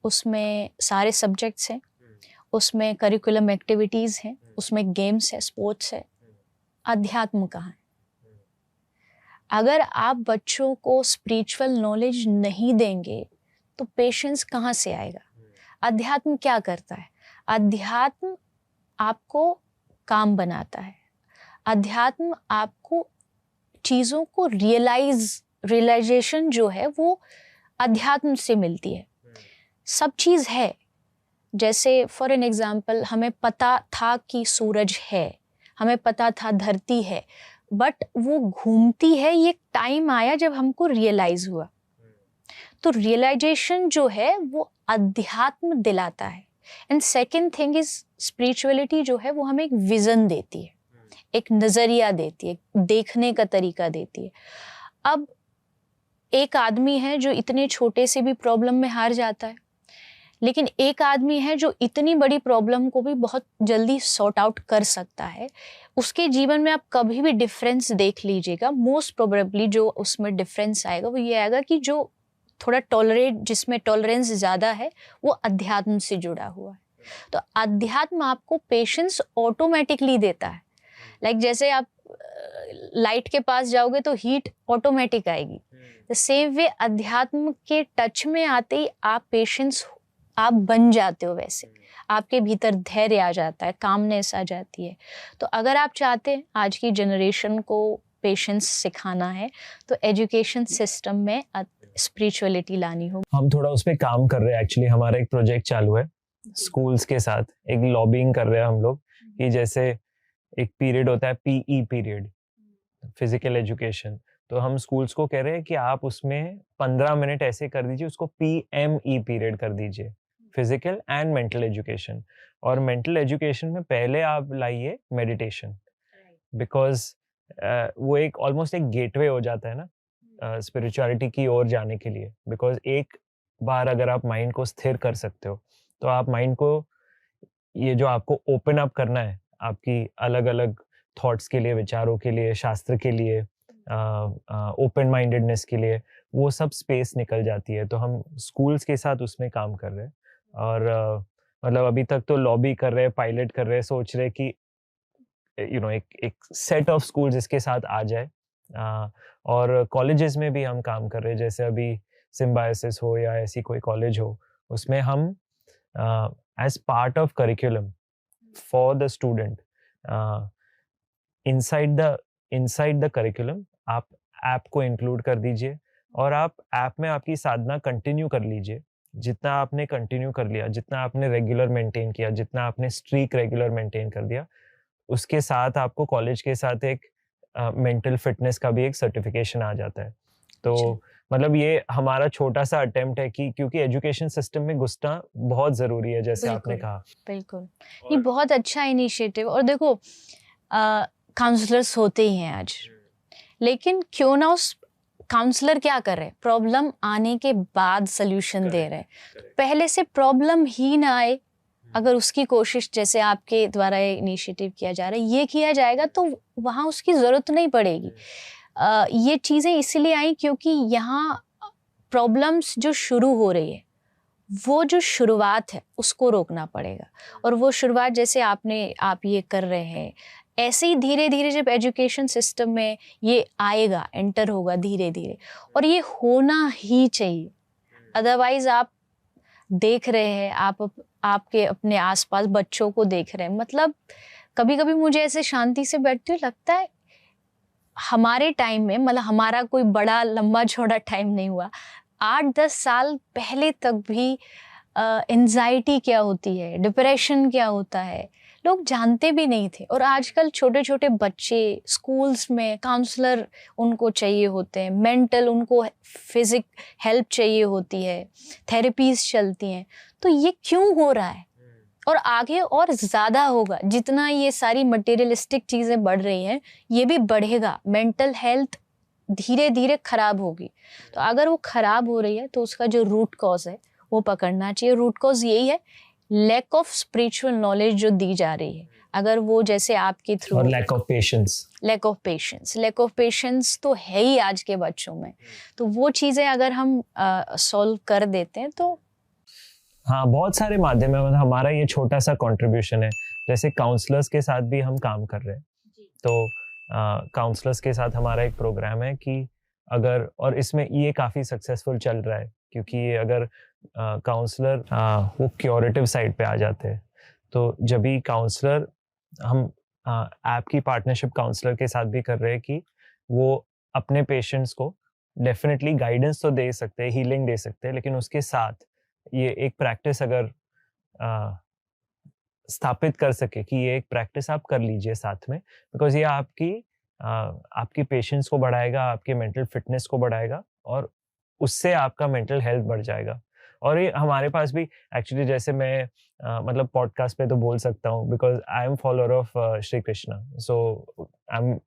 उसमें सारे सब्जेक्ट्स हैं, उसमें करिकुलम एक्टिविटीज़ हैं, उसमें गेम्स है, स्पोर्ट्स है, अध्यात्म कहाँ है? अगर आप बच्चों को स्पिरिचुअल नॉलेज नहीं देंगे तो पेशेंस कहाँ से आएगा? अध्यात्म क्या करता है? अध्यात्म आपको काम बनाता है। अध्यात्म आपको चीज़ों को रियलाइजेशन जो है वो अध्यात्म से मिलती है। सब चीज़ है, जैसे फॉर एन एग्जाम्पल हमें पता था कि सूरज है, हमें पता था धरती है, बट वो घूमती है, ये टाइम आया जब हमको रियलाइज हुआ। तो रियलाइजेशन जो है वो अध्यात्म दिलाता है। And second thing is spirituality जो है वो हमें एक विजन देती है, एक नज़रिया देती है, देखने का तरीका देती है। अब एक आदमी है जो इतने छोटे से भी प्रॉब्लम में हार जाता है, लेकिन एक आदमी है जो इतनी बड़ी प्रॉब्लम को भी बहुत जल्दी सॉर्ट आउट कर सकता है। उसके जीवन में आप कभी भी डिफरेंस देख लीजिएगा, मोस्ट प्रोबेबली जो उसमें डिफरेंस आएगा वो ये आएगा कि जो थोड़ा जिसमें टॉलरेंस ज़्यादा है वो अध्यात्म से जुड़ा हुआ है। तो अध्यात्म आपको पेशेंस ऑटोमेटिकली देता है। लाइक जैसे आप लाइट के पास जाओगे तो हीट ऑटोमेटिक आएगी, द सेम वे अध्यात्म के टच में आते ही आप पेशेंस आप बन जाते हो, वैसे आपके भीतर धैर्य आ जाता है, कामनेस आ जाती है। तो अगर आप चाहते हैं आज की जनरेशन को पेशेंस सिखाना है तो एजुकेशन सिस्टम में स्पिरिचुअलिटी लानी होगी। हम थोड़ा उस पर काम कर रहे हैं। एक्चुअली हमारा एक प्रोजेक्ट चालू है स्कूल्स के साथ, एक लॉबिंग कर रहे हैं हम लोग कि जैसे एक पीरियड होता है पीई पीरियड, फिजिकल एजुकेशन, तो हम स्कूल्स को कह रहे हैं कि आप उसमें 15 मिनट ऐसे कर दीजिए, उसको पीएमई पीरियड कर दीजिए, फिजिकल एंड मेंटल एजुकेशन। और मेंटल एजुकेशन में पहले आप लाइए मेडिटेशन, बिकॉज वो एक ऑलमोस्ट एक गेटवे हो जाता है ना स्पिरिचुअलिटी की ओर जाने के लिए। बिकॉज एक बार अगर आप माइंड को स्थिर कर सकते हो तो आप माइंड को ये जो आपको ओपन अप करना है आपकी अलग अलग थॉट्स के लिए, विचारों के लिए, शास्त्र के लिए, ओपन माइंडेडनेस के लिए, वो सब स्पेस निकल जाती है। तो हम स्कूल्स के साथ उसमें काम कर रहे हैं और मतलब अभी तक तो लॉबी कर रहे हैं, पायलट कर रहे हैं, सोच रहे कि एक सेट ऑफ स्कूल्स इसके साथ आ जाए। और कॉलेजेस में भी हम काम कर रहे हैं, जैसे अभी सिम्बायोसिस हो या ऐसी कोई कॉलेज हो, उसमें हम as part of curriculum for the student inside the curriculum आप ऐप को इंक्लूड कर दीजिए और आप ऐप में आपकी साधना कंटिन्यू कर लीजिए। जितना आपने कंटिन्यू कर लिया, जितना आपने रेगुलर मेंटेन किया, जितना आपने स्ट्रीक रेगुलर मेंटेन कर दिया, उसके साथ आपको कॉलेज के साथ एक मेंटल फिटनेस का भी एक सर्टिफिकेशन आ जाता है। तो मतलब ये हमारा छोटा सा अटेम्प्ट है कि क्योंकि एजुकेशन सिस्टम में घुसना बहुत ज़रूरी है, जैसे आपने कहा। बिल्कुल, ये बहुत अच्छा इनिशिएटिव। और देखो काउंसलर्स होते ही हैं आज, लेकिन क्यों ना उस काउंसलर क्या कर रहे हैं, प्रॉब्लम आने के बाद सल्यूशन दे रहे हैं। पहले से प्रॉब्लम ही ना आए, अगर उसकी कोशिश जैसे आपके द्वारा इनिशिएटिव किया जा रहा है ये किया जाएगा तो वहाँ उसकी ज़रूरत नहीं पड़ेगी। ये चीज़ें इसीलिए आई क्योंकि यहाँ प्रॉब्लम्स जो शुरू हो रही है वो जो शुरुआत है उसको रोकना पड़ेगा। और वो शुरुआत जैसे आप ये कर रहे हैं, ऐसे ही धीरे धीरे जब एजुकेशन सिस्टम में ये आएगा, एंटर होगा धीरे धीरे, और ये होना ही चाहिए। अदरवाइज आप देख रहे हैं, आपके अपने आसपास बच्चों को देख रहे हैं, मतलब कभी कभी मुझे ऐसे शांति से बैठते हुए लगता है हमारे टाइम में, मतलब हमारा कोई बड़ा लंबा चौड़ा टाइम नहीं हुआ, 8-10 साल पहले तक भी एंजाइटी क्या होती है, डिप्रेशन क्या होता है, लोग जानते भी नहीं थे। और आजकल छोटे छोटे बच्चे स्कूल्स में काउंसलर उनको चाहिए होते हैं, मेंटल उनको फिजिक हेल्प चाहिए होती है, थेरेपीज चलती हैं। तो ये क्यों हो रहा है और आगे और ज़्यादा होगा। जितना ये सारी मटेरियलिस्टिक चीज़ें बढ़ रही हैं ये भी बढ़ेगा, मेंटल हेल्थ धीरे धीरे खराब होगी। तो अगर वो खराब हो रही है तो उसका जो रूट कॉज है वो पकड़ना चाहिए। रूट कॉज यही है, लैक ऑफ स्पिरिचुअल नॉलेज जो दी जा रही है। अगर वो जैसे आपके थ्रू और लैक ऑफ पेशेंस तो है ही आज के बच्चों में, तो वो चीज़ें अगर हम सॉल्व कर देते हैं तो हाँ, बहुत सारे माध्यम है। मतलब हमारा ये छोटा सा कंट्रीब्यूशन है, जैसे काउंसलर्स के साथ भी हम काम कर रहे हैं। तो काउंसलर्स के साथ हमारा एक प्रोग्राम है कि अगर, और इसमें ये काफ़ी सक्सेसफुल चल रहा है, क्योंकि अगर काउंसलर वो क्योरेटिव साइड पे आ जाते हैं, तो जब भी काउंसलर, हम ऐप की पार्टनरशिप काउंसलर के साथ भी कर रहे हैं कि वो अपने पेशेंट्स को डेफिनेटली गाइडेंस तो दे सकते हैं, हीलिंग दे सकते हैं, लेकिन उसके साथ ये एक प्रैक्टिस अगर स्थापित कर सके कि ये एक प्रैक्टिस आप कर लीजिए साथ में, बिकॉज ये आपकी पेशेंस को बढ़ाएगा, आपके मेंटल फिटनेस को बढ़ाएगा, और उससे आपका मेंटल हेल्थ बढ़ जाएगा। और ये हमारे पास भी एक्चुअली, जैसे मैं मतलब पॉडकास्ट पे तो बोल सकता हूँ because I am follower of Shri Krishna, so I am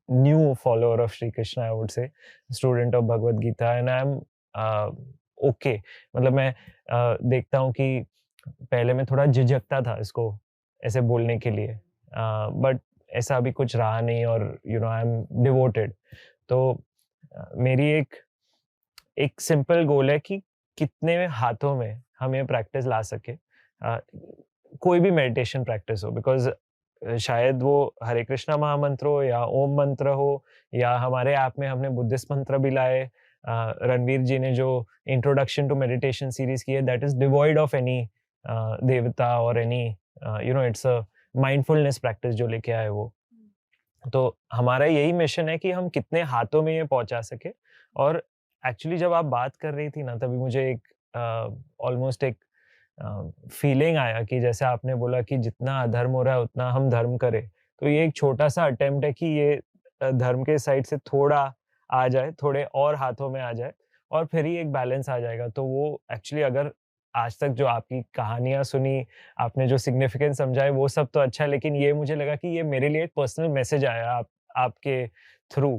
new follower of Shri Krishna, I would say student of Bhagavad Gita, and I am okay. मतलब मैं देखता हूँ कि पहले मैं थोड़ा झिझकता था इसको ऐसे बोलने के लिए, बट ऐसा अभी कुछ रहा नहीं, और you know I am devoted. तो मेरी एक सिंपल गोल है कि कितने हाथों में हम ये प्रैक्टिस ला सके, कोई भी मेडिटेशन प्रैक्टिस हो, बिकॉज शायद वो हरे कृष्णा महामंत्र हो या ओम मंत्र हो, या हमारे ऐप में हमने बुद्धिस्ट मंत्र भी लाए। रणवीर जी ने जो इंट्रोडक्शन टू मेडिटेशन सीरीज की है, that is devoid of any देवता और any you know, it's a mindfulness practice जो लेके आए वो। तो हमारा यही मिशन है कि हम कितने हाथों में ये पहुंचा सके। और एक्चुअली जब आप बात कर रही थी ना, तभी मुझे एक ऑलमोस्ट एक फीलिंग आया कि जैसे आपने बोला कि जितना अधर्म हो रहा है उतना हम धर्म करें, तो ये एक छोटा सा अटेम्प्ट है कि ये धर्म के साइड से थोड़ा आ जाए, थोड़े और हाथों में आ जाए, और फिर ही एक बैलेंस आ जाएगा। तो वो एक्चुअली, अगर आज तक जो आपकी कहानियां सुनी, आपने जो सिग्निफिकेंस समझाए, वो सब तो अच्छा है, लेकिन ये मुझे लगा कि ये मेरे लिए एक पर्सनल मैसेज आया आपके थ्रू।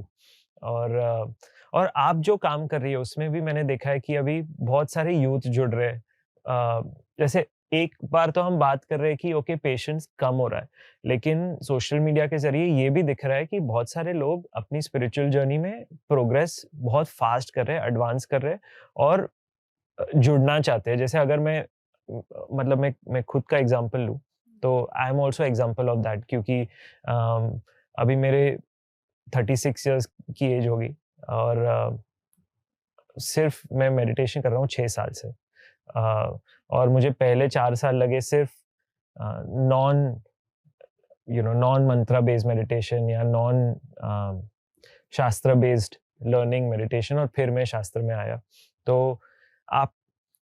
और आप जो काम कर रही है उसमें भी मैंने देखा है कि अभी बहुत सारे यूथ जुड़ रहे हैं। जैसे एक बार तो हम बात कर रहे हैं कि ओके पेशेंस कम हो रहा है, लेकिन सोशल मीडिया के जरिए ये भी दिख रहा है कि बहुत सारे लोग अपनी स्पिरिचुअल जर्नी में प्रोग्रेस बहुत फास्ट कर रहे हैं, एडवांस कर रहे हैं, और जुड़ना चाहते हैं। जैसे अगर मैं मतलब मैं खुद का एग्जांपल लूँ, तो I am also example of that, क्योंकि अभी मेरे 36 इयर्स की एज होगी, और सिर्फ मैं मेडिटेशन कर रहा हूँ 6 साल से, और मुझे पहले 4 साल लगे सिर्फ नॉन मंत्रा बेस्ड मेडिटेशन या नॉन शास्त्र बेस्ड लर्निंग मेडिटेशन, और फिर मैं शास्त्र में आया। तो आप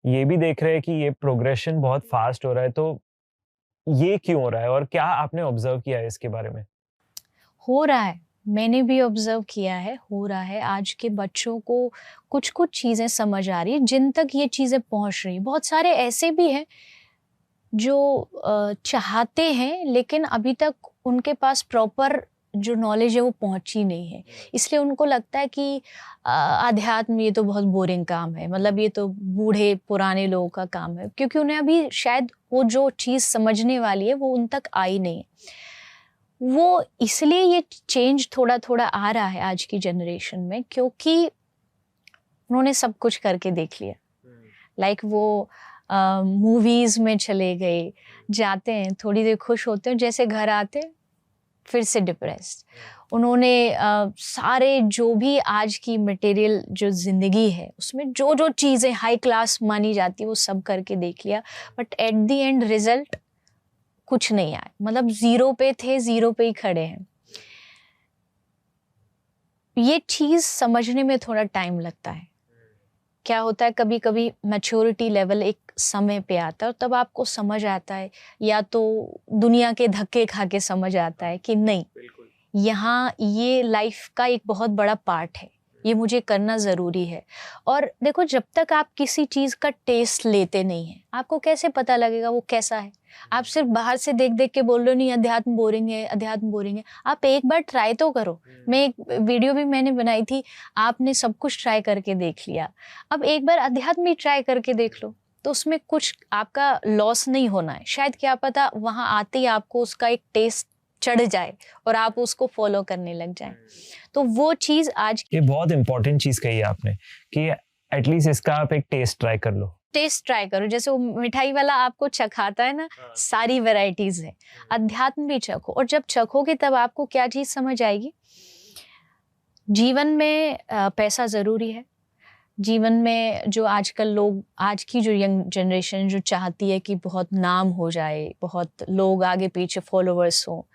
ये भी देख रहे हैं कि ये प्रोग्रेशन बहुत फास्ट हो रहा है, तो ये क्यों हो रहा है, और क्या आपने ऑब्जर्व किया है इसके बारे में? हो रहा है, मैंने भी ऑब्जर्व किया है, हो रहा है। आज के बच्चों को कुछ कुछ चीज़ें समझ आ रही है, जिन तक ये चीज़ें पहुंच रही। बहुत सारे ऐसे भी हैं जो चाहते हैं, लेकिन अभी तक उनके पास प्रॉपर जो नॉलेज है वो पहुंची नहीं है, इसलिए उनको लगता है कि अध्यात्म ये तो बहुत बोरिंग काम है, मतलब ये तो बूढ़े पुराने लोगों का काम है, क्योंकि उन्हें अभी शायद वो जो चीज़ समझने वाली है वो उन तक आई नहीं है। वो इसलिए ये चेंज थोड़ा थोड़ा आ रहा है आज की जनरेशन में, क्योंकि उन्होंने सब कुछ करके देख लिया। लाइक वो मूवीज में चले गए, जाते हैं, थोड़ी देर खुश होते हैं, जैसे घर आते फिर से डिप्रेस्ड। उन्होंने सारे जो भी आज की मटेरियल जो जिंदगी है उसमें जो जो चीज़ें हाई क्लास मानी जाती है वो सब करके देख लिया, but at the end result कुछ नहीं आया। मतलब जीरो पे थे, जीरो पे ही खड़े हैं। ये चीज़ समझने में थोड़ा टाइम लगता है। क्या होता है, कभी कभी मैच्योरिटी लेवल एक समय पे आता है, और तब आपको समझ आता है, या तो दुनिया के धक्के खा के समझ आता है कि नहीं, यहाँ ये लाइफ का एक बहुत बड़ा पार्ट है, ये मुझे करना ज़रूरी है। और देखो, जब तक आप किसी चीज़ का टेस्ट लेते नहीं हैं, आपको कैसे पता लगेगा वो कैसा है? आप सिर्फ बाहर से देख देख के बोल रहे हो नहीं अध्यात्म बोरिंग है, अध्यात्म बोरिंग है। आप एक बार ट्राई तो करो। मैं एक वीडियो भी मैंने बनाई थी, आपने सब कुछ ट्राई करके देख लिया, अब एक बार अध्यात्म भी ट्राई करके देख लो, तो उसमें कुछ आपका लॉस नहीं होना है। शायद क्या पता वहाँ आते ही आपको उसका एक टेस्ट चढ़ जाए और आप उसको फॉलो करने लग जाएं। तो वो चीज़ आज ये बहुत इंपॉर्टेंट चीज कही है आपने कि एटलीस्ट इसका आप एक टेस्ट ट्राई कर लो। टेस्ट ट्राई करो। जैसे वो मिठाई वाला आपको चखाता है ना, सारी वैरायटीज है, अध्यात्म भी चखो। और जब चखोगे तब आपको क्या चीज समझ आएगी, जीवन में पैसा जरूरी है। जीवन में जो आजकल लोग, आज की जो यंग जनरेशन जो चाहती है कि बहुत नाम हो जाए, बहुत लोग आगे पीछे फॉलोअर्स हो,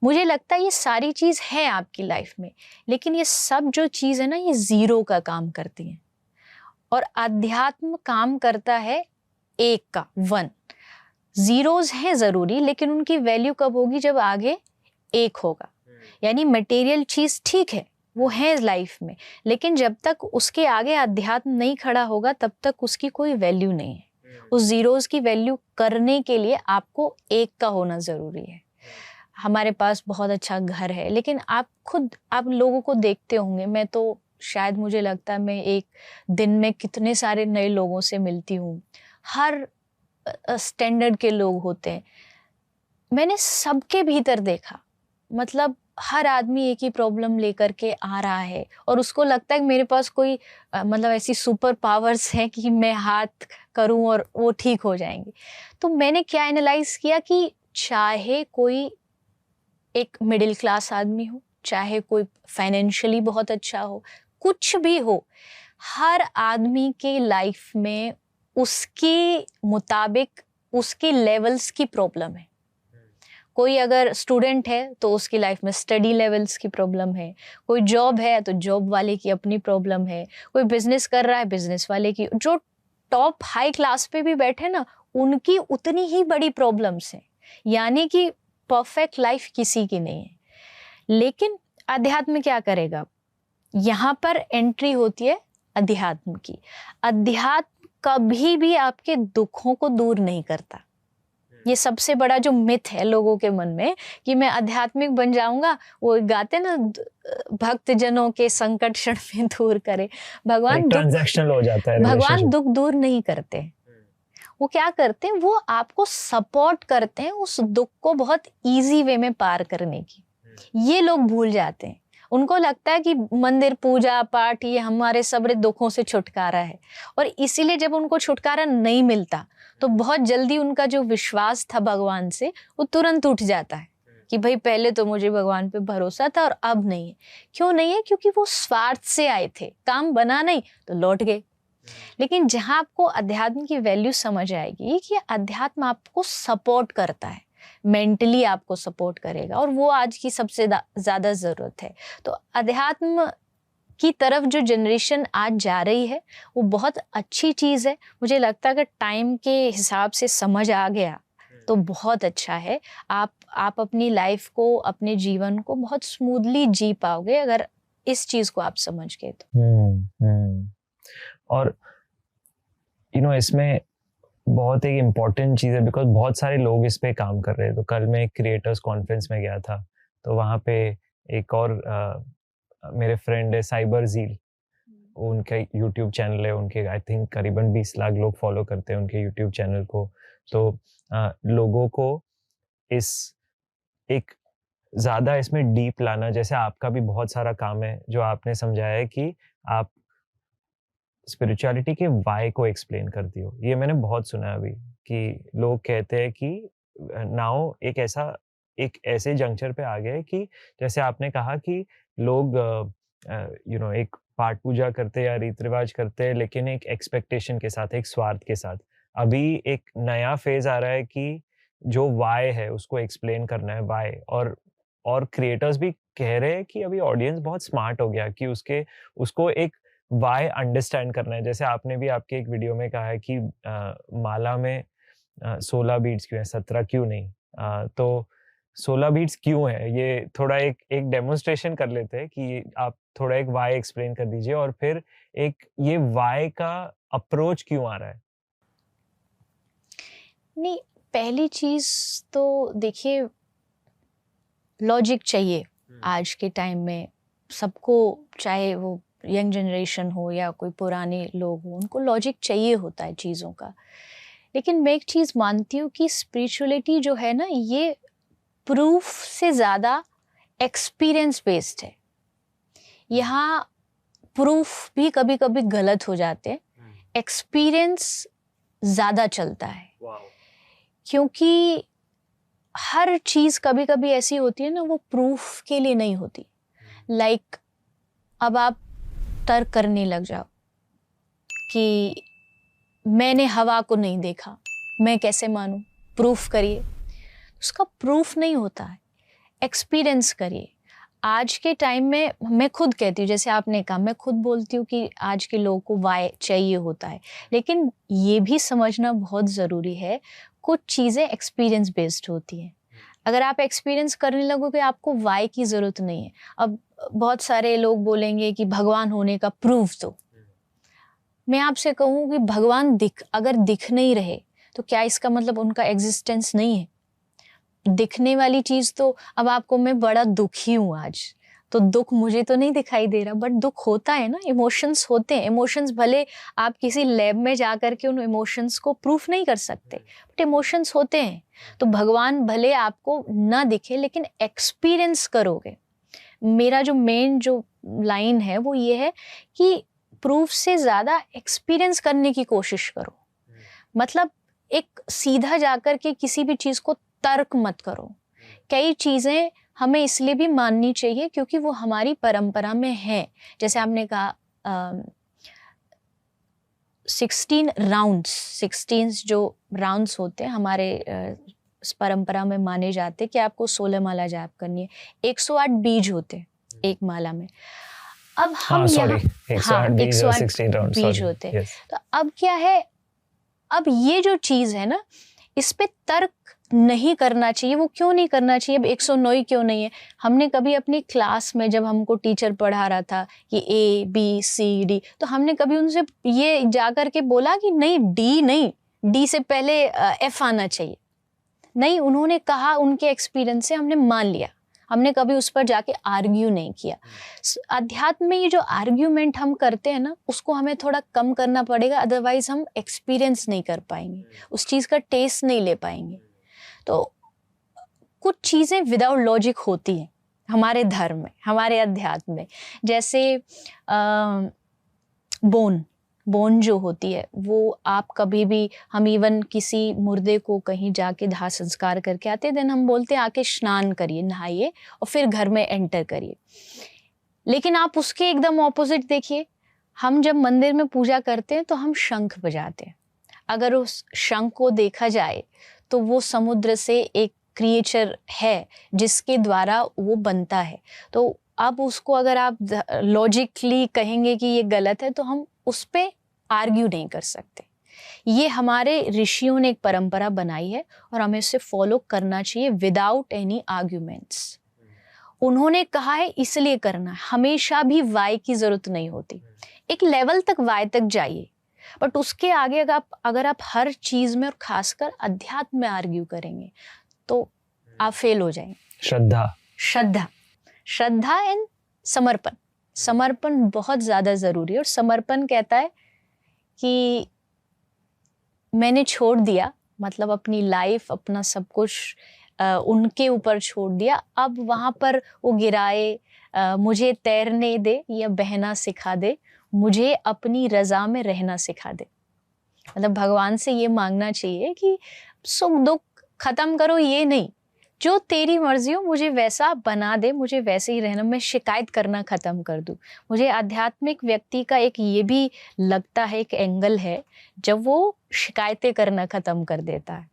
मुझे लगता है ये सारी चीज़ है आपकी लाइफ में, लेकिन ये सब जो चीज़ है ना, ये जीरो का काम करती है और अध्यात्म काम करता है एक का, 1। जीरोज हैं ज़रूरी, लेकिन उनकी वैल्यू कब होगी, जब आगे एक होगा। यानी मटेरियल चीज़ ठीक है, वो है लाइफ में, लेकिन जब तक उसके आगे अध्यात्म नहीं खड़ा होगा तब तक उसकी कोई वैल्यू नहीं है। उस जीरोज की वैल्यू करने के लिए आपको एक का होना ज़रूरी है। हमारे पास बहुत अच्छा घर है, लेकिन आप लोगों को देखते होंगे, मैं तो शायद मुझे लगता है मैं एक दिन में कितने सारे नए लोगों से मिलती हूँ, हर स्टैंडर्ड के लोग होते हैं। मैंने सबके भीतर देखा, मतलब हर आदमी एक ही प्रॉब्लम लेकर के आ रहा है और उसको लगता है कि मेरे पास कोई मतलब ऐसी सुपर पावर्स हैं कि मैं हाथ करूं और वो ठीक हो जाएंगे। तो मैंने क्या एनालाइज किया कि चाहे कोई एक मिडिल क्लास आदमी हो, चाहे कोई फाइनेंशियली बहुत अच्छा हो, कुछ भी हो, हर आदमी के लाइफ में उसके मुताबिक उसके लेवल्स की प्रॉब्लम है। कोई अगर स्टूडेंट है तो उसकी लाइफ में स्टडी लेवल्स की प्रॉब्लम है, कोई जॉब है तो जॉब वाले की अपनी प्रॉब्लम है, कोई बिजनेस कर रहा है बिजनेस वाले की, जो टॉप हाई क्लास पे भी बैठे ना, उनकी उतनी ही बड़ी प्रॉब्लम्स हैं। यानी कि परफेक्ट लाइफ किसी की नहीं है। लेकिन अध्यात्म क्या करेगा, यहाँ पर एंट्री होती है अध्यात्म की। अध्यात्म कभी भी आपके दुखों को दूर नहीं करता। ये सबसे बड़ा जो मिथ है लोगों के मन में कि मैं आध्यात्मिक बन जाऊंगा, वो गाते ना, भक्त जनों के संकट क्षण में दूर करे। भगवान ट्रांजैक्शनल हो जाता है, भगवान दुख दूर नहीं करते। वो क्या करते हैं, वो आपको सपोर्ट करते हैं उस दुख को बहुत इजी वे में पार करने की। ये लोग भूल जाते हैं। उनको लगता है कि मंदिर पूजा पाठ ये हमारे सारे दुखों से छुटकारा है, और इसीलिए जब उनको छुटकारा नहीं मिलता तो बहुत जल्दी उनका जो विश्वास था भगवान से वो तुरंत उठ जाता है कि भाई पहले तो मुझे भगवान पे भरोसा था और अब नहीं है। क्यों नहीं है? क्योंकि वो स्वार्थ से आए थे, काम बना नहीं तो लौट गए। लेकिन जहां आपको अध्यात्म की वैल्यू समझ आएगी कि अध्यात्म आपको सपोर्ट करता है, मेंटली आपको सपोर्ट करेगा, और वो आज की सबसे ज्यादा जरूरत है। तो अध्यात्म की तरफ जो जनरेशन आज जा रही है वो बहुत अच्छी चीज़ है। मुझे लगता है कि टाइम के हिसाब से समझ आ गया तो बहुत अच्छा है। आप अपनी लाइफ को, अपने जीवन को बहुत स्मूथली जी पाओगे अगर इस चीज़ को आप समझ गए तो। और इसमें बहुत एक इम्पॉर्टेंट चीज़ है, बिकॉज बहुत सारे लोग इस पे काम कर रहे हैं। तो कल मैं एक क्रिएटर्स कॉन्फ्रेंस में गया था, तो वहाँ पे एक और मेरे फ्रेंड है साइबर ज़ील, उनका यूट्यूब चैनल है, उनके आई थिंक करीबन 20 लाख लोग फॉलो करते हैं उनके यूट्यूब चैनल को। तो लोगों को इस एक ज़्यादा इसमें डीप लाना, जैसे आपका भी बहुत सारा काम है जो आपने समझाया है कि आप स्पिरिचुअलिटी के वाई को एक्सप्लेन करती हो। ये मैंने बहुत सुना है अभी कि लोग कहते हैं कि नाउ एक ऐसे जंक्चर पे आ गए कि जैसे आपने कहा कि लोग एक पाठ पूजा करते या रीति रिवाज करते हैं, लेकिन एक एक्सपेक्टेशन के साथ, एक स्वार्थ के साथ। अभी एक नया फेज आ रहा है कि जो वाई है उसको एक्सप्लेन करना है, वाई। और क्रिएटर्स भी कह रहे हैं कि अभी ऑडियंस बहुत स्मार्ट हो गया कि उसको एक वाई अंडरस्टैंड करना है। जैसे आपने भी आपके एक वीडियो में कहा है कि माला में 16 बीड्स क्यों है, 17 क्यों नहीं? तो 16 बीट्स क्यों है, ये थोड़ा एक डेमोन्स्ट्रेशन कर लेते हैं कि आप थोड़ा एक वाई एक्सप्लेन कर दीजिए, और फिर एक ये वाई का अप्रोच क्यों आ रहा है? नहीं, पहली चीज तो देखिए, लॉजिक चाहिए। आज के टाइम में सबको, चाहे वो यंग जनरेशन हो या कोई पुराने लोग हो, उनको लॉजिक चाहिए होता है चीज़ों का। लेकिन मैं एक चीज़ मानती हूँ कि स्पिरिचुअलिटी जो है ना, ये प्रूफ से ज़्यादा एक्सपीरियंस बेस्ड है। यहाँ प्रूफ भी कभी कभी गलत हो जाते हैं, एक्सपीरियंस ज़्यादा चलता है। क्योंकि हर चीज़ कभी कभी ऐसी होती है ना, वो प्रूफ के लिए नहीं होती। लाइक अब आप तर्क करने लग जाओ कि मैंने हवा को नहीं देखा, मैं कैसे मानूं, प्रूफ करिए। उसका प्रूफ नहीं होता है, एक्सपीरियंस करिए। आज के टाइम में मैं खुद कहती हूँ, जैसे आपने कहा, मैं खुद बोलती हूँ कि आज के लोगों को वाई चाहिए होता है, लेकिन ये भी समझना बहुत ज़रूरी है, कुछ चीज़ें एक्सपीरियंस बेस्ड होती हैं। अगर आप एक्सपीरियंस करने लगोगे, आपको वाई की ज़रूरत नहीं है। अब बहुत सारे लोग बोलेंगे कि भगवान होने का प्रूफ दो। मैं आपसे कहूँ कि भगवान अगर दिख नहीं रहे तो क्या इसका मतलब उनका एग्जिस्टेंस नहीं है? दिखने वाली चीज़ तो, अब आपको मैं बड़ा दुखी हूँ आज, तो दुख मुझे तो नहीं दिखाई दे रहा, बट दुख होता है ना, इमोशंस होते हैं। इमोशंस भले आप किसी लैब में जा कर के उन इमोशंस को प्रूफ नहीं कर सकते, बट इमोशंस होते हैं। तो भगवान भले आपको ना दिखे, लेकिन एक्सपीरियंस करोगे। मेरा जो मेन जो लाइन है वो ये है कि प्रूफ से ज़्यादा एक्सपीरियंस करने की कोशिश करो। मतलब एक सीधा जाकर के किसी भी चीज़ को तर्क मत करो। कई चीज़ें हमें इसलिए भी माननी चाहिए क्योंकि वो हमारी परंपरा में है। जैसे आपने कहा 16 जो राउंड्स होते हैं हमारे इस परंपरा में माने जाते हैं कि आपको 16 माला जाप करनी है। 108 बीज होते हैं एक माला में। अब हम 108 बीज होते हैं। तो अब क्या है, अब ये जो चीज़ है ना, इस पे तर्क नहीं करना चाहिए। वो क्यों नहीं करना चाहिए? अब 109 क्यों नहीं है? हमने कभी अपनी क्लास में जब हमको टीचर पढ़ा रहा था कि ABCD, तो हमने कभी उनसे ये जा कर के बोला कि नहीं, D नहीं, D से पहले F आना चाहिए? नहीं, उन्होंने कहा, उनके एक्सपीरियंस से हमने मान लिया। हमने कभी उस पर जाके आर्ग्यू नहीं किया। अध्यात्म में ये जो आर्ग्यूमेंट हम करते हैं ना, उसको हमें थोड़ा कम करना पड़ेगा, अदरवाइज हम एक्सपीरियंस नहीं कर पाएंगे, उस चीज़ का टेस्ट नहीं ले पाएंगे। तो कुछ चीज़ें विदाउट लॉजिक होती हैं हमारे धर्म में, हमारे अध्यात्म में। जैसे बोन जो होती है, वो आप कभी भी, हम इवन किसी मुर्दे को कहीं जाके दाह संस्कार करके आते, देन हम बोलते हैं आके स्नान करिए, नहाइए और फिर घर में एंटर करिए। लेकिन आप उसके एकदम ऑपोजिट देखिए, हम जब मंदिर में पूजा करते हैं तो हम शंख बजाते हैं। अगर उस शंख को देखा जाए तो वो समुद्र से एक क्रिएचर है जिसके द्वारा वो बनता है। तो अब उसको अगर आप लॉजिकली कहेंगे कि ये गलत है, तो हम उस पे आर्ग्यू नहीं कर सकते। ये हमारे ऋषियों ने एक परंपरा बनाई है और हमें इसे फॉलो करना चाहिए विदाउट एनी आर्ग्यूमेंट्स। उन्होंने कहा है इसलिए करना है। हमेशा भी वाई की जरूरत नहीं होती। एक लेवल तक वाई तक जाइए, बट उसके आगे अगर आप हर चीज में और खासकर अध्यात्म में आर्ग्यू करेंगे तो आप फेल हो जाएंगे। श्रद्धा एंड समर्पण बहुत ज्यादा जरूरी है। और समर्पण कहता है कि मैंने छोड़ दिया, मतलब अपनी लाइफ, अपना सब कुछ उनके ऊपर छोड़ दिया। अब वहां पर वो गिराए, मुझे तैरने दे या बहना सिखा दे, मुझे अपनी रजा में रहना सिखा दे। मतलब भगवान से ये मांगना चाहिए कि सुख दुख खत्म करो, ये नहीं, जो तेरी मर्जी हो मुझे वैसा बना दे, मुझे वैसे ही रहना, मैं शिकायत करना खत्म कर दूं। मुझे आध्यात्मिक व्यक्ति का एक ये भी लगता है, एक एंगल है, जब वो शिकायतें करना खत्म कर देता है।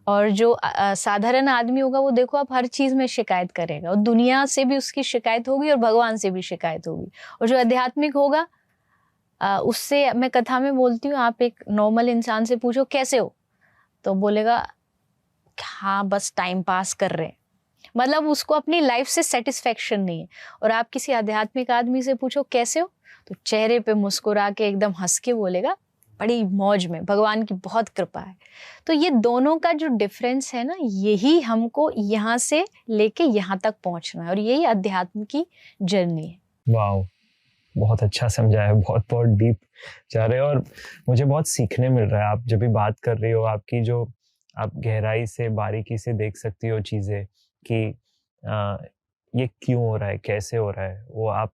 और जो साधारण आदमी होगा वो देखो आप हर चीज में शिकायत करेगा, और दुनिया से भी उसकी शिकायत होगी और भगवान से भी शिकायत होगी। और जो आध्यात्मिक होगा उससे, मैं कथा में बोलती हूँ, आप एक नॉर्मल इंसान से पूछो कैसे हो, तो बोलेगा हाँ बस टाइम पास कर रहे हैं। मतलब उसको अपनी लाइफ से सेटिस्फेक्शन नहीं है। और आप किसी आध्यात्मिक आदमी से पूछो कैसे हो, तो चेहरे पे मुस्कुरा के एकदम हंस के बोलेगा बड़ी मौज में, भगवान की बहुत कृपा है। तो ये दोनों का जो डिफरेंस है ना, यही हमको यहाँ से लेके यहाँ तक पहुँचना है, और यही अध्यात्म की जर्नी है। वाओ, बहुत अच्छा समझाया, बहुत बहुत डीप जा रहे हो और मुझे बहुत सीखने मिल रहा है। आप जब भी बात कर रही हो, आपकी जो आप गहराई से बारीकी से देख सकती हो चीज़ें कि ये क्यों हो रहा है, कैसे हो रहा है, वो आप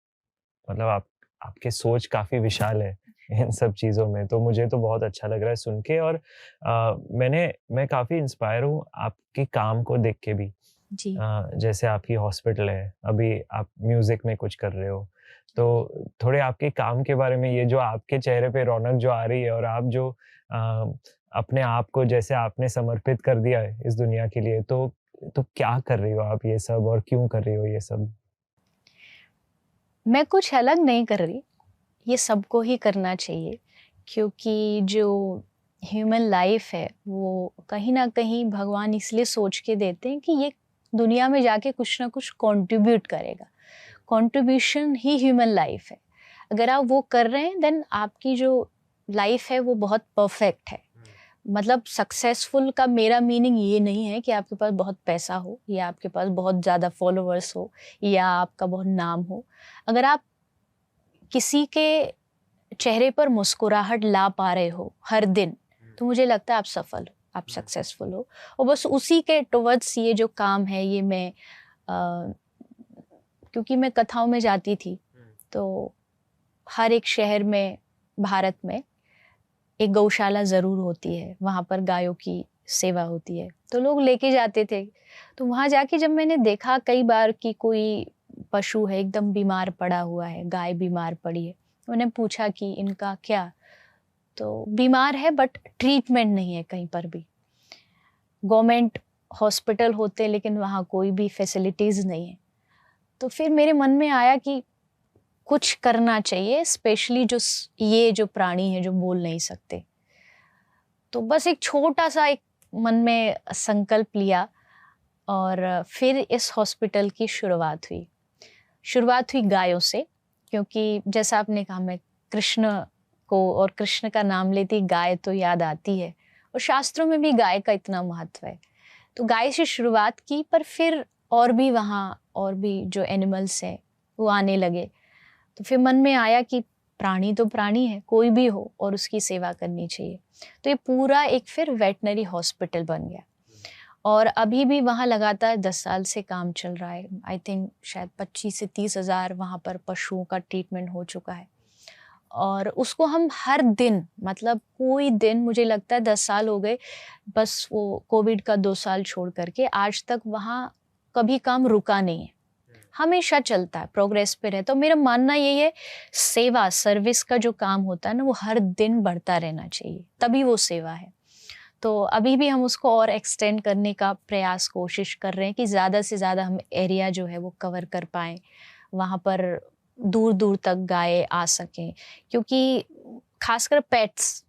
मतलब आप आपकी सोच काफ़ी विशाल है इन सब चीज़ों में, तो मुझे तो बहुत अच्छा लग रहा है सुन के और मैं काफ़ी इंस्पायर हूँ आपके काम को देख के भी। जी। जैसे आपकी हॉस्पिटल है, अभी आप म्यूज़िक में कुछ कर रहे हो, तो थोड़े आपके काम के बारे में ये जो आपके चेहरे पे रौनक जो आ रही है और आप जो अ, अपने आप को जैसे आपने समर्पित कर दिया है इस दुनिया के लिए, तो क्या कर रही हो आप ये सब और क्यों कर रही हो ये सब? मैं कुछ अलग नहीं कर रही, ये सबको ही करना चाहिए क्योंकि जो ह्यूमन लाइफ है वो कहीं ना कहीं भगवान इसलिए सोच के देते हैं कि ये दुनिया में जाके कुछ ना कुछ कंट्रीब्यूट करेगा। कंट्रीब्यूशन ही ह्यूमन लाइफ है। अगर आप वो कर रहे हैं देन आपकी जो लाइफ है वो बहुत परफेक्ट है। मतलब सक्सेसफुल का मेरा मीनिंग ये नहीं है कि आपके पास बहुत पैसा हो या आपके पास बहुत ज़्यादा फॉलोअर्स हो या आपका बहुत नाम हो। अगर आप किसी के चेहरे पर मुस्कुराहट ला पा रहे हो हर दिन, तो मुझे लगता है आप सफल हो, आप सक्सेसफुल हो। और बस उसी के टुवर्ड्स ये जो काम है ये मैं क्योंकि मैं कथाओं में जाती थी, तो हर एक शहर में भारत में एक गौशाला ज़रूर होती है, वहाँ पर गायों की सेवा होती है, तो लोग लेके जाते थे। तो वहाँ जाके जब मैंने देखा कई बार कि कोई पशु है एकदम बीमार पड़ा हुआ है, गाय बीमार पड़ी है, मैंने पूछा कि इनका क्या? तो बीमार है बट ट्रीटमेंट नहीं है कहीं पर भी। गवर्नमेंट हॉस्पिटल होते हैं लेकिन वहाँ कोई भी फैसिलिटीज़ नहीं है। तो फिर मेरे मन में आया कि कुछ करना चाहिए, स्पेशली ये जो प्राणी है जो बोल नहीं सकते। तो बस एक छोटा सा एक मन में संकल्प लिया और फिर इस हॉस्पिटल की शुरुआत हुई गायों से, क्योंकि जैसा आपने कहा मैं कृष्ण को और कृष्ण का नाम लेती गाय तो याद आती है और शास्त्रों में भी गाय का इतना महत्व है। तो गाय से शुरुआत की, पर फिर और भी वहाँ और भी जो एनिमल्स हैं वो आने लगे। तो फिर मन में आया कि प्राणी तो प्राणी है, कोई भी हो और उसकी सेवा करनी चाहिए। तो ये पूरा एक फिर वेटनरी हॉस्पिटल बन गया और अभी भी वहाँ लगातार 10 साल से काम चल रहा है। आई थिंक शायद 25 से 30 हज़ार वहाँ पर पशुओं का ट्रीटमेंट हो चुका है और उसको हम हर दिन, मतलब कोई दिन, मुझे लगता है 10 साल हो गए, बस वो कोविड का 2 साल छोड़ करके आज तक वहाँ कभी काम रुका नहीं है, हमेशा चलता है, प्रोग्रेस पे रहता है। तो मेरा मानना यही है, सेवा सर्विस का जो काम होता है ना वो हर दिन बढ़ता रहना चाहिए, तभी वो सेवा है। तो अभी भी हम उसको और एक्सटेंड करने का प्रयास कोशिश कर रहे हैं कि ज़्यादा से ज़्यादा हम एरिया जो है वो कवर कर पाएँ, वहाँ पर दूर दूर तक गाय आ सकें, क्योंकि खासकर पेट्स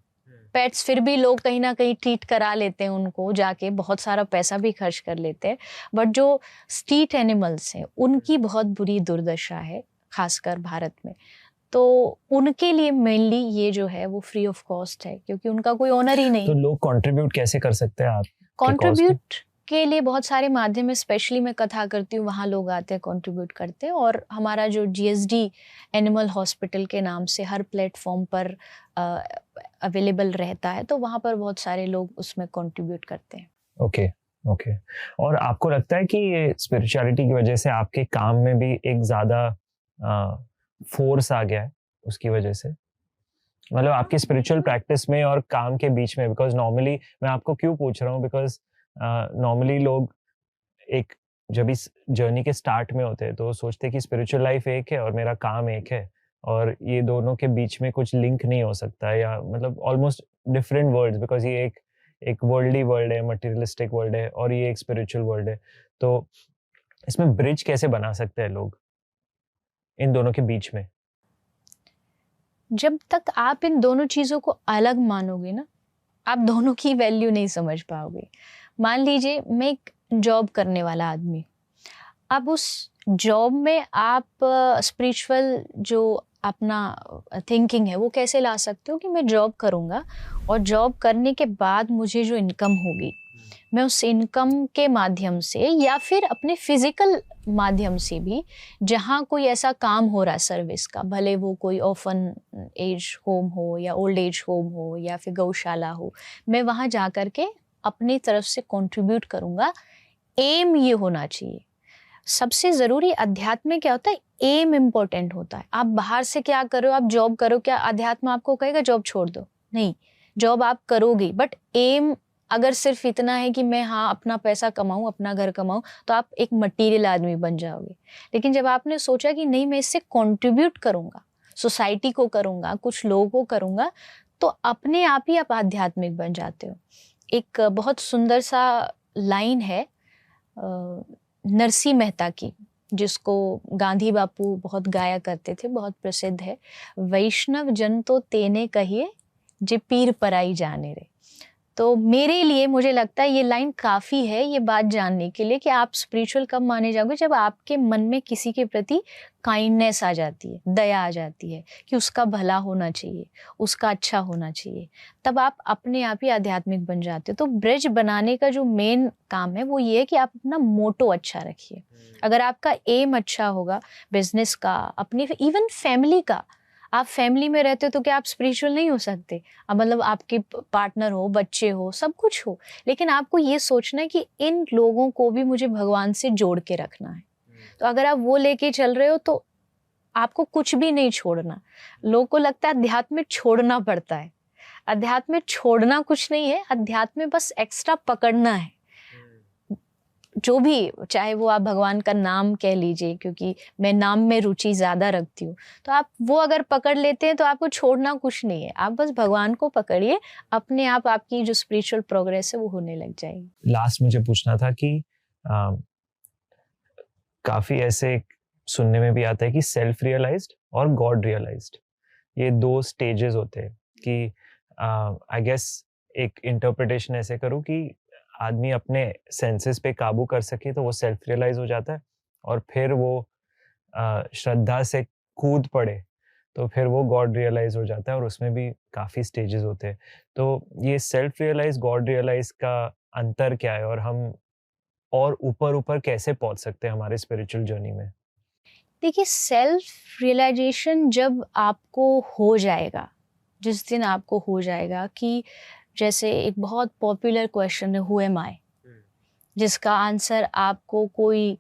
फिर भी लोग कहीं ना कहीं ट्रीट करा लेते हैं, उनको जाके बहुत सारा पैसा भी खर्च कर लेते हैं, बट जो स्ट्रीट एनिमल्स हैं उनकी बहुत बुरी दुर्दशा है खासकर भारत में। तो उनके लिए मेनली ये जो है वो फ्री ऑफ कॉस्ट है, क्योंकि उनका कोई ओनर ही नहीं तो है। लोग कंट्रीब्यूट कैसे कर सकते हैं आपके कॉज को? कंट्रीब्यूट के लिए बहुत सारे माध्यम है, स्पेशली मैं कथा करती हूँ, वहाँ लोग आते हैं कंट्रीब्यूट करते हैं, और हमारा जो जीएसडी एनिमल हॉस्पिटल के नाम से हर प्लेटफॉर्म पर अवेलेबल रहता है, तो वहाँ पर बहुत सारे लोग उसमें कंट्रीब्यूट करते हैं। Okay, okay. और आपको लगता है कि ये स्पिरिचुअलिटी की वजह से आपके काम में भी एक ज़्यादा फोर्स आ गया है उसकी वजह से? मतलब आपकी स्पिरिचुअल प्रैक्टिस में और काम के बीच में, बिकॉज़ नॉर्मली मैं आपको क्यों पूछ रहा हूँ, बिकॉज़ नॉर्मली लोग एक जब इस जर्नी के स्टार्ट में होते हैं तो वो सोचते हैं कि स्पिरिचुअल लाइफ एक है और मेरा काम एक है और ये दोनों के बीच में कुछ लिंक नहीं हो सकता है, या मतलब ऑलमोस्ट डिफरेंट वर्ल्ड्स, बिकॉज़ ये एक वर्ल्डली वर्ल्ड है, मटेरियलिस्टिक वर्ल्ड है और ये एक स्पिरिचुअल वर्ल्ड है। तो इसमें ब्रिज कैसे बना सकते हैं लोग इन दोनों के बीच में? जब तक आप इन दोनों चीज़ों को अलग मानोगे ना, आप दोनों की वैल्यू नहीं समझ पाओगे। मान लीजिए मैं एक जॉब करने वाला आदमी, अब उस जॉब में आप स्पिरिचुअल जो अपना थिंकिंग है वो कैसे ला सकते हो कि मैं जॉब करूँगा और जॉब करने के बाद मुझे जो इनकम होगी मैं उस इनकम के माध्यम से या फिर अपने फिजिकल माध्यम से भी, जहाँ कोई ऐसा काम हो रहा है सर्विस का, भले वो कोई ऑर्फन एज होम हो या ओल्ड एज होम हो या फिर गौशाला हो, मैं वहाँ जा कर के अपनी तरफ से कंट्रीब्यूट करूँगा। एम ये होना चाहिए सबसे ज़रूरी। अध्यात्म में क्या होता है, एम इम्पोर्टेंट होता है। आप बाहर से क्या करो, आप जॉब करो, क्या अध्यात्म आपको कहेगा जॉब छोड़ दो? नहीं, जॉब आप करोगे, बट एम अगर सिर्फ इतना है कि मैं हाँ अपना पैसा कमाऊँ, अपना घर कमाऊँ, तो आप एक मटीरियल आदमी बन जाओगे। लेकिन जब आपने सोचा कि नहीं, मैं इससे कंट्रीब्यूट करूँगा, सोसाइटी को करूँगा, कुछ लोगों को करूँगा, तो अपने आप ही आप आध्यात्मिक बन जाते हो। एक बहुत सुंदर सा लाइन है नरसिंह मेहता की, जिसको गांधी बापू बहुत गाया करते थे, बहुत प्रसिद्ध है। वैष्णव जन तो तेने कहिए, जे पीर पराई जाने रे। तो मेरे लिए मुझे लगता है ये लाइन काफ़ी है ये बात जानने के लिए कि आप स्पिरिचुअल कब माने जाओगे, जब आपके मन में किसी के प्रति काइंडनेस आ जाती है, दया आ जाती है कि उसका भला होना चाहिए, उसका अच्छा होना चाहिए, तब आप अपने आप ही आध्यात्मिक बन जाते हो। तो ब्रिज बनाने का जो मेन काम है वो ये है कि आप अपना मोटो अच्छा रखिए। अगर आपका एम अच्छा होगा, बिजनेस का, अपनी इवन फैमिली का, आप फैमिली में रहते हो तो क्या आप स्पिरिचुअल नहीं हो सकते? अब मतलब आपके पार्टनर हो, बच्चे हो, सब कुछ हो, लेकिन आपको ये सोचना है कि इन लोगों को भी मुझे भगवान से जोड़ के रखना है। तो अगर आप वो लेके चल रहे हो तो आपको कुछ भी नहीं छोड़ना। लोगों को लगता है अध्यात्म में छोड़ना पड़ता है। अध्यात्म में छोड़ना कुछ नहीं है, अध्यात्म में बस एक्स्ट्रा पकड़ना है। जो भी, चाहे वो आप भगवान का नाम कह लीजिए, क्योंकि मैं नाम में रुचि ज़्यादा रखती हूँ, तो आप वो अगर पकड़ लेते हैं तो आपको छोड़ना कुछ नहीं है। आप बस भगवान को पकड़िए, अपने आप आपकी जो स्पिरिचुअल प्रोग्रेस है वो होने लग जाएगी। लास्ट मुझे पूछना था कि काफ़ी ऐसे सुनने में भी आता है कि सेल्फ रियलाइज्ड और गॉड रियलाइज्ड, ये दो स्टेजेस होते हैं कि आई गेस एक इंटरप्रिटेशन ऐसे करूँ कि आदमी अपने सेंसेस पे काबू कर सके तो वो सेल्फ रियलाइज हो जाता है, और फिर वो श्रद्धा से कूद पड़े तो फिर वो गॉड रियलाइज हो जाता है, और उसमें भी काफ़ी स्टेजेस होते हैं। तो ये सेल्फ रियलाइज गॉड रियलाइज का अंतर क्या है, और हम और ऊपर ऊपर कैसे पहुंच सकते हैं हमारे स्पिरिचुअल जर्नी में? देखिए, सेल्फ रियलाइजेशन जब आपको हो जाएगा, जिस दिन आपको हो जाएगा कि जैसे एक बहुत पॉपुलर क्वेश्चन है, हु एम आई, जिसका आंसर आपको कोई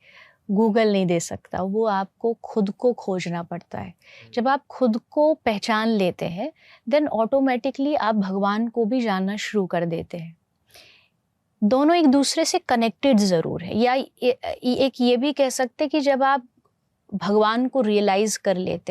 गूगल नहीं दे सकता, वो आपको खुद को खोजना पड़ता है। जब आप खुद को पहचान लेते हैं, देन ऑटोमेटिकली आप भगवान को भी जानना शुरू कर देते हैं। दोनों एक दूसरे से कनेक्टेड ज़रूर है, या एक ये भी कह सकते हैं कि जब आप भगवान को रियलाइज़ कर लेते हैं,